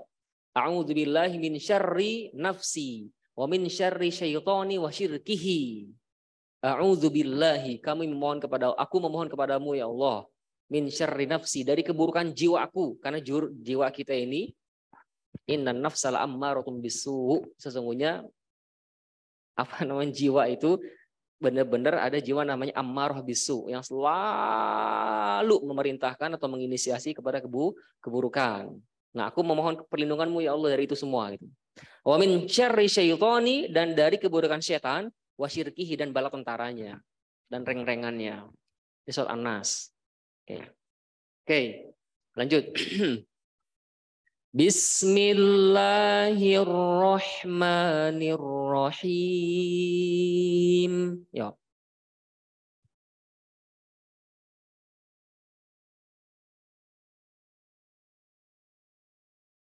Speaker 1: a'udzubillahi min syarri nafsi wa min syarri syaitani wa syirkihi. A'udzubillahi, aku memohon kepadamu ya Allah, min syarri nafsi, dari keburukan jiwa aku, karena jiwa kita ini innan nafsal ammaratun bisu, sesungguhnya jiwa itu benar-benar ada jiwa namanya ammarah bisu yang selalu memerintahkan atau menginisiasi kepada keburukan. Nah, aku memohon perlindunganmu ya Allah dari itu semua gitu. Wa min syarri syaitani, dan dari keburukan setan, wa syirkihi, dan bala tentaranya dan reng-rengannya. Di surat An-Nas. Oke. Lanjut. Bismillahirrahmanirrahim. Ya.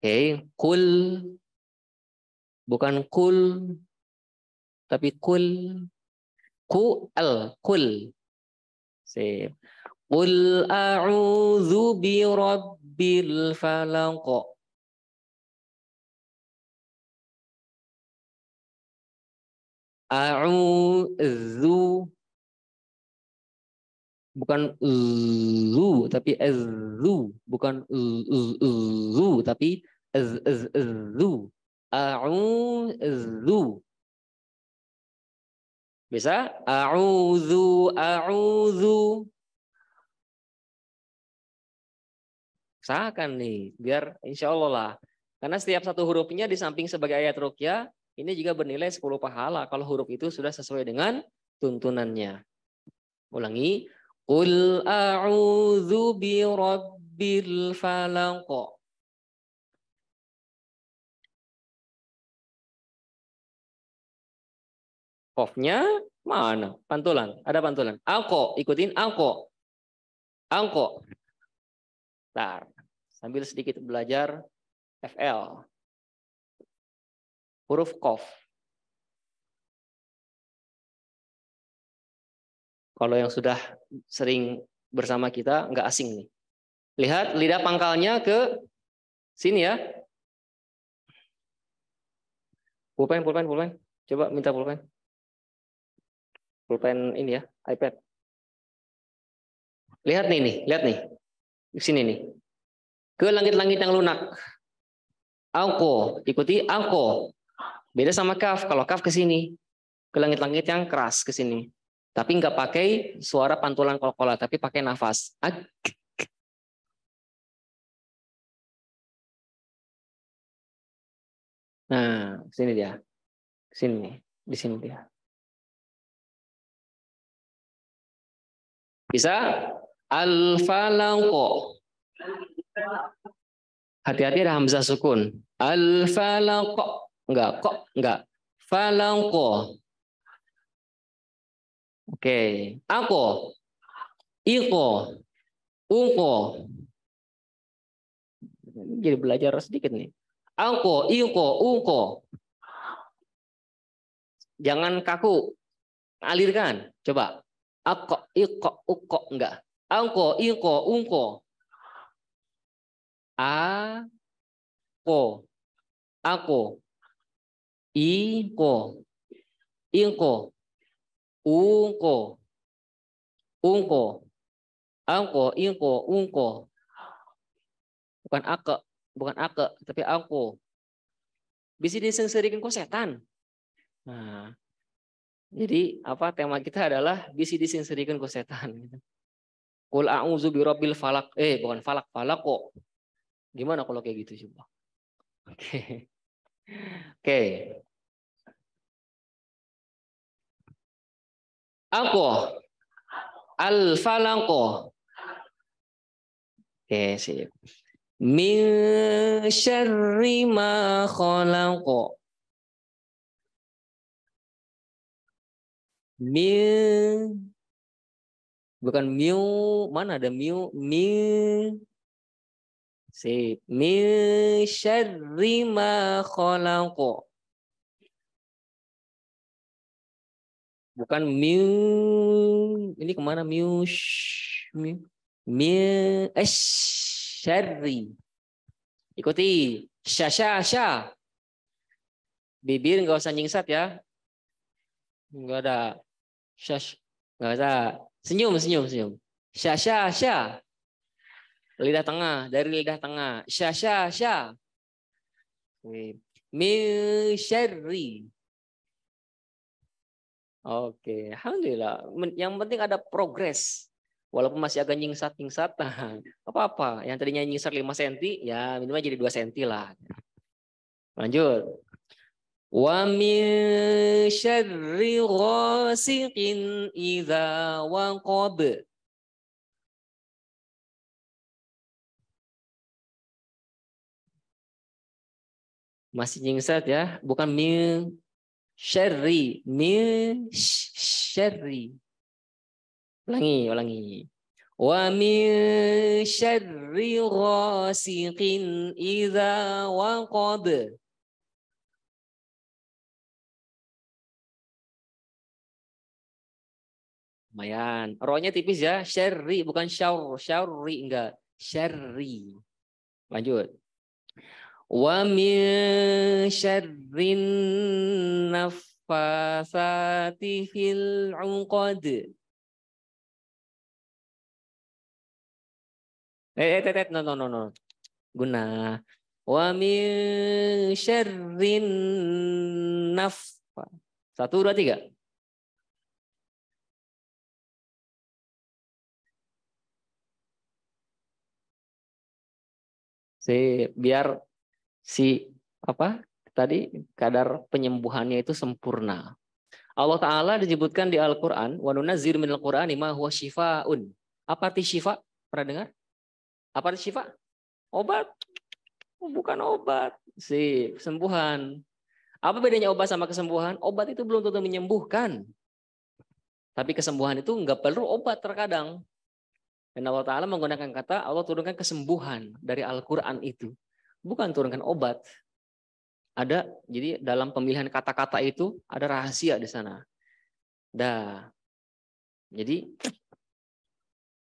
Speaker 1: Oke, kul, bukan kul, tapi kul. Kul. Sip. Qul a'udzu birabbil falaq. A'udzu, bukan zu tapi zu, bukan zu tapi zu. A'udzu. Bisa? A'udzu. Usahakan nih, biar insya Allah lah. Karena setiap satu hurufnya di samping sebagai ayat ruqyah, ini juga bernilai 10 pahala kalau huruf itu sudah sesuai dengan tuntunannya. Ulangi. Qul a'udzu birabbil falaq. Qafnya mana? Pantulan. Ada pantulan. Alko, ikutin alko. Alko. Bentar. Sambil sedikit belajar FL. Huruf Qaf. Kalau yang sudah sering bersama kita nggak asing nih. Lihat lidah pangkalnya ke sini ya. Pulpen. Coba minta pulpen. Pulpen ini ya, iPad. Lihat nih. Di sini nih. Ke langit-langit yang lunak. Alko, ikuti alko. Beda sama kaf. Kalau kaf ke sini. Ke langit-langit yang keras ke sini. Tapi nggak pakai suara pantulan kol-kola, tapi pakai nafas. Nah, sini dia. Sini, di sini dia. Bisa? Al-falaq. Hati-hati ada hamzah sukun. Al-falaq. Enggak. Falaq. Oke. Ako. Iko. Ungko. Jadi belajar sedikit nih. Ako, iko, ungko. Jangan kaku. Alirkan. Coba. Ako, iko, uko. Enggak. Ako, iko, ungko. Ako. Ako. Iko. Iko. Ungko. Ungko. Angko, iko, ungko. Bukan ake, tapi angko. Bisa disengserikan kok setan. Nah, jadi apa tema kita adalah bisa disengserikan kok setan. Qul a'udzu birabbil falaq. Bukan falak kok. Gimana kalau kayak gitu coba? Oke. Oke. Angko. Al-falaq. Oke, sip. Min syarri ma khalaq. Min, bukan miu, mana ada miu? Min. Sip. Min syarri ma khalaq. Bukan miu. Ini kemana miu? Min syarri. Ikuti. Sya. Bibir nggak usah nyingsat ya. Nggak ada. Nggak usah. Senyum. Sya. Lidah tengah. Dari lidah tengah. Sya. Min syarri. Oke. Alhamdulillah. Yang penting ada progres. Walaupun masih agak nyingsat, nah, apa-apa. Yang tadinya nyingsat 5 cm, ya minimal jadi 2 cm lah. Lanjut. Wa min syarri ghasiqin idza waqab. Masih nyingsat ya, bukan min syarri, min syarri. Ulangi. Wa min syarri ghasiqin idza waqab. Lumayan. Ro-nya tipis ya. Syarri bukan syaur. Syarri enggak. Syarri. Lanjut. Wa min syarrin naffasati fil 'uqad. No. Guna. Wa min syarrin naffa. 1, 2, 3. Biar si apa tadi kadar penyembuhannya itu sempurna. Allah Ta'ala disebutkan di Al-Quran, wa nunazzilu minal Qur'ani ma huwa shifaa'un. Apa arti syifa? Pernah dengar? Apa arti syifa? Obat. Bukan obat. Kesembuhan. Apa bedanya obat sama kesembuhan? Obat itu belum tentu menyembuhkan. Tapi kesembuhan itu nggak perlu obat terkadang. Dan Allah Ta'ala menggunakan kata, Allah turunkan kesembuhan dari Al-Quran itu. Bukan turunkan obat. Jadi dalam pemilihan kata-kata itu ada rahasia di sana. Jadi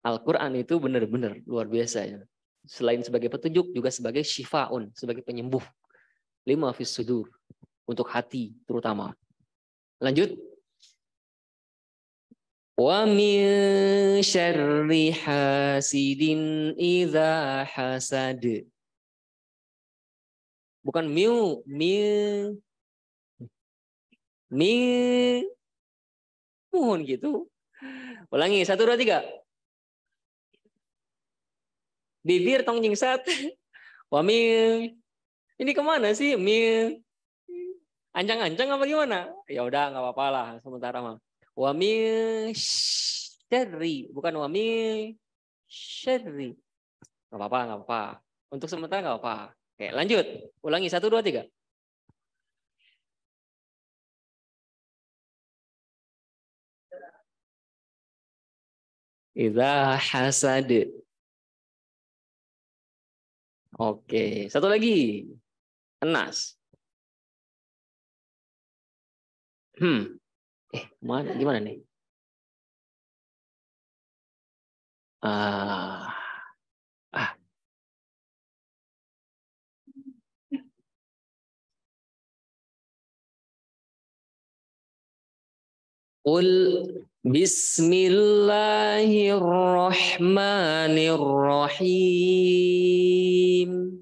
Speaker 1: Al-Quran itu benar-benar luar biasa ya. Selain sebagai petunjuk juga sebagai syifaun, sebagai penyembuh. Lima fis sudur, untuk hati terutama. Lanjut. Wa min syarri hasidin idza hasad. Bukan mohon gitu. Ulangi 1, 2, 3. Bibir tong nyingsat. Wa min. Ini kemana sih? Ancang-ancang apa gimana? Ya udah nggak apa-apa lah sementara mah. Wa min syarri, bukan wa min syarri. Nggak apa-apa. Untuk sementara nggak apa-apa. Oke, lanjut. Ulangi 1, 2, 3. Idza hasad. Oke, satu lagi. Enas. Gimana nih? Qul bismillahirrahmanirrahim.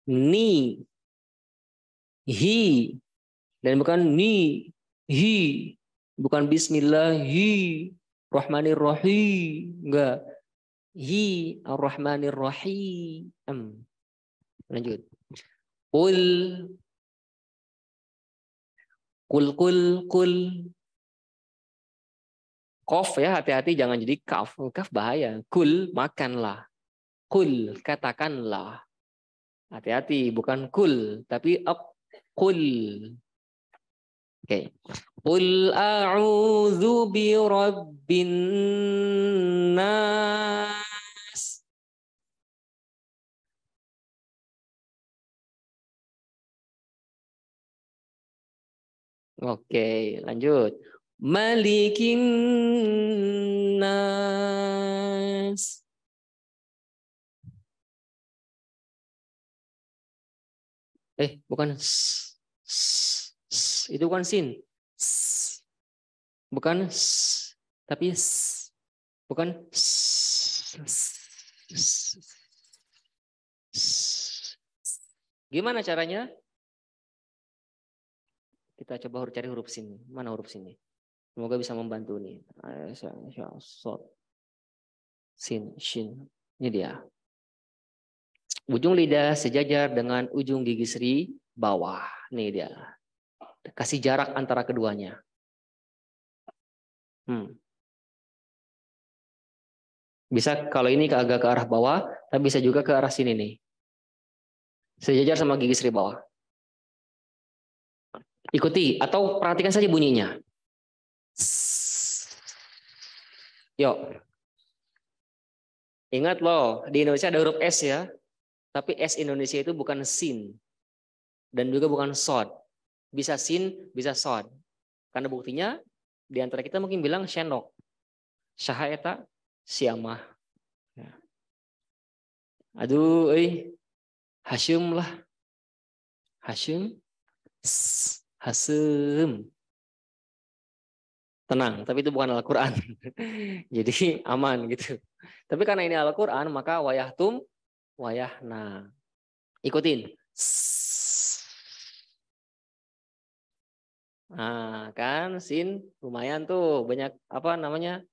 Speaker 1: Ni, hi, dan bukan ni, hi, bukan bismillahi, rahmanirrahim, enggak, hi, ar-rahmanirrahim. Lanjut. Qul, qul. Qaf ya, hati-hati jangan jadi kaf. Kaf bahaya. Kul, makanlah. Qul, katakanlah. Hati-hati, bukan kul, tapi qul. Oke. Qul a'udzu birabbin nas. Oke, lanjut. Malikin nas. Bukan itu bukan sin. Bukan tapi bukan gimana caranya? Kita coba cari huruf sin. Mana huruf sin? Semoga bisa membantu nih. Sin, shin. Ini dia. Ujung lidah sejajar dengan ujung gigi seri bawah. Nih dia. Kasih jarak antara keduanya. Bisa kalau ini agak ke arah bawah, tapi bisa juga ke arah sini nih. Sejajar sama gigi seri bawah. Ikuti atau perhatikan saja bunyinya. Yuk. Ingat loh, di Indonesia ada huruf S ya. Tapi S Indonesia itu bukan sin. dan juga bukan sod. Bisa sin, bisa sod. Karena buktinya di antara kita mungkin bilang sendok. Saha eta siamah. Aduh, Hasyim lah. Hasyim. Hasem. Tenang, tapi itu bukan Al-Quran. Jadi aman gitu. Tapi karena ini Al-Quran, maka wayahtum, wayahna. Ikutin. Nah, kan sin lumayan tuh, banyak apa namanya?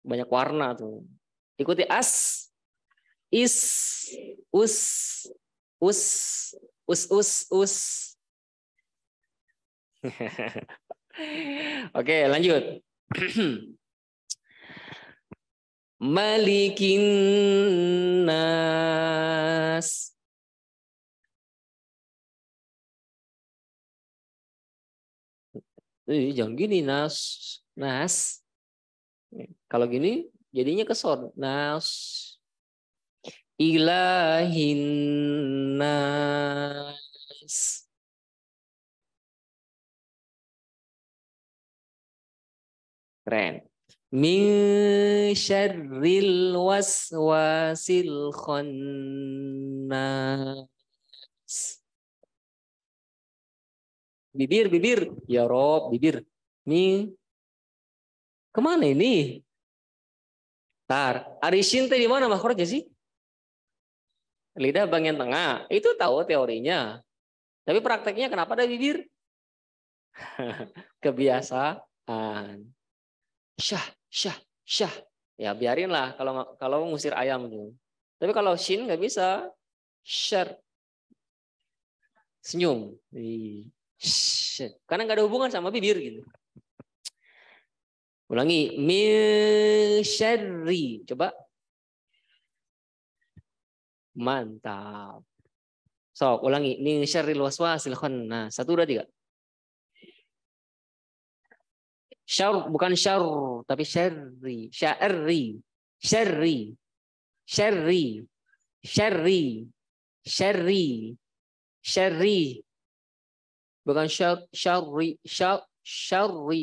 Speaker 1: Banyak warna tuh. Ikuti as, is, us, us, us. Oke, lanjut. Malikin nas. Jangan gini nas. Nas. Kalau gini jadinya kesor. Nas. Ilahin nas. Keren. Min syarril waswasil khannas. Bibir. Ya Rob, bibir. Nih, kemana ini? Tar, arisin teh di mana makhrajnya sih? Lidah bagian tengah. Itu tahu teorinya. Tapi prakteknya kenapa ada bibir? Kebiasaan. Syah. Ya biarinlah kalau ngusir ayam tuh. Tapi kalau shin nggak bisa. Syar. Senyum. Karena nggak ada hubungan sama bibir gitu. Ulangi. Min syarri. Coba. Mantap. Sok, ulangi. Min syarril waswasil khannas. 1, 2, 3. Syar bukan syar, tapi syarri. Syarri. Syarri. Syarri. Syarri. Syarri. Syarri. Bukan syarri. Syarri.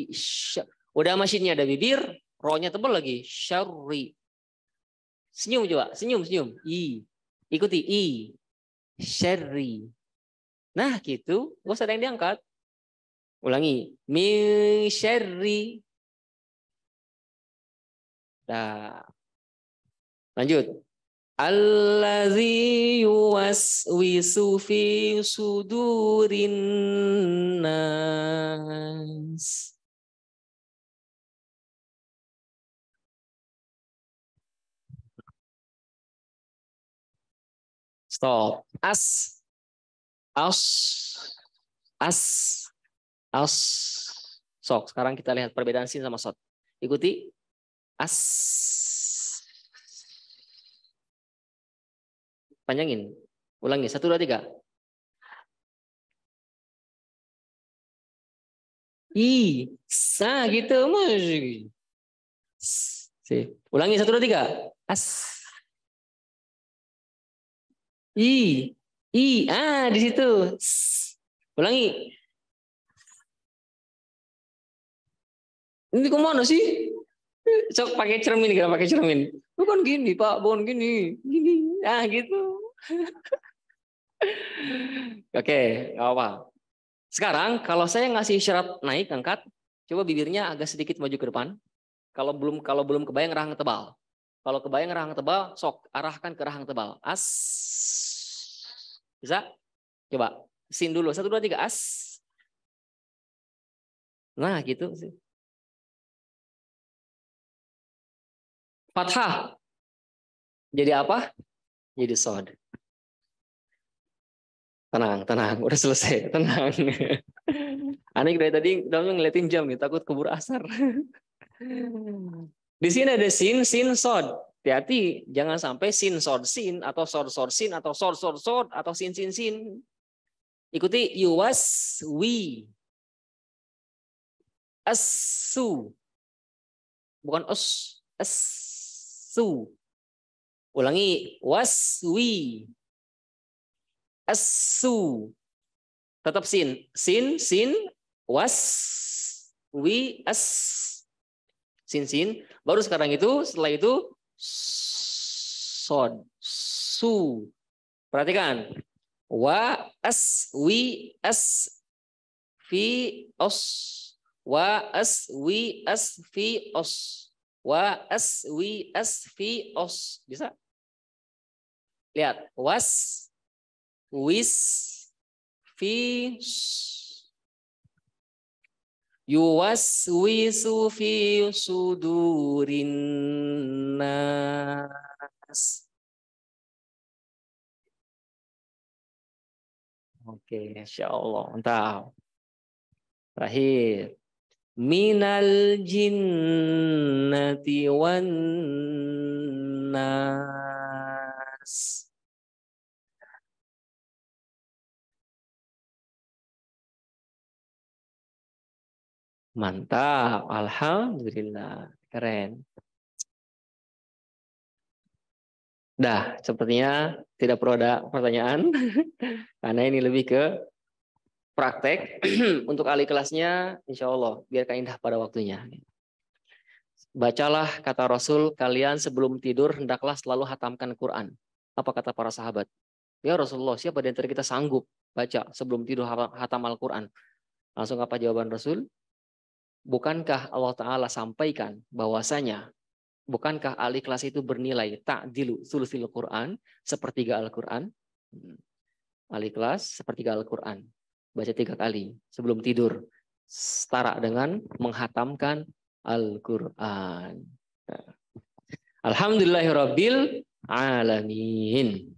Speaker 1: Udah masjidnya ada bibir, rohnya tebal lagi. Syarri. Senyum coba, senyum. Ikuti i. Syarri. Nah, gitu. Gak usah ada yang diangkat. Ulangi. Min syarri. Nah. Lanjut. Allazi yuwaswisu fi sudurin nas. Stop. As. Sok, sekarang kita lihat perbedaan sin sama sod. Ikuti. As. Panjangin. Ulangi. 1, 2, 3. Sa gitu. Ulangi. 1, 2, 3. As. Di situ. Ulangi. Ini kemana sih? Sok pakai cermin, gak pakai cermin. Bukan gini, Pak. Bukan gini. Gini. Gitu. Oke, gak apa. Sekarang kalau saya ngasih syarat naik, angkat, coba bibirnya agak sedikit maju ke depan. Kalau belum kebayang rahang tebal. Kalau kebayang rahang tebal, sok arahkan ke rahang tebal. As. Bisa? Coba. Sin dulu. 1, 2, 3. As. Nah, gitu sih. Fathah. Jadi apa? Jadi sod. Tenang. Udah selesai. Tenang. Aneh dari tadi udah ngeliatin jam nih. Takut keburu asar. Di sini ada sin, sod. Hati-hati. Jangan sampai sin, sod, sin. Atau sod, sin. Atau sod, atau sin, sin. Ikuti yuwas, wi. Asu. Bukan os. Asu. Ulangi. Waswi. Asu. Tetap sin. Sin, was, wi, as. Sin. Baru sekarang itu, setelah itu, sod, su. Perhatikan. Wa, as, wi, as, fi, os. Wa, as, wi, as, fi, os. Wa, as, wi, as, fi, os. Bisa? Lihat. Was, wis, fi, yuwaswisu fi sudurin nas. Oke, Insya Allah. Mantap. Terakhir. Minal jinnati wan nas. Mantap. Alhamdulillah. Keren. Dah, sepertinya tidak perlu ada pertanyaan. Karena ini lebih ke praktek. Untuk ahli kelasnya, insya Allah, biarkan indah pada waktunya. Bacalah kata Rasul, kalian sebelum tidur hendaklah selalu hatamkan Quran. Apa kata para sahabat? Ya Rasulullah, siapa di antara kita sanggup baca sebelum tidur hatam Al-Quran? Langsung apa jawaban Rasul? Bukankah Allah Ta'ala sampaikan bahwasanya, bukankah ahli kelas itu bernilai ta'dilu sulusil Quran, sepertiga Al-Quran? Ahli kelas sepertiga Al-Quran. Baca 3 kali sebelum tidur. Setara dengan menghatamkan Al-Quran. Alhamdulillahirabbil alamin.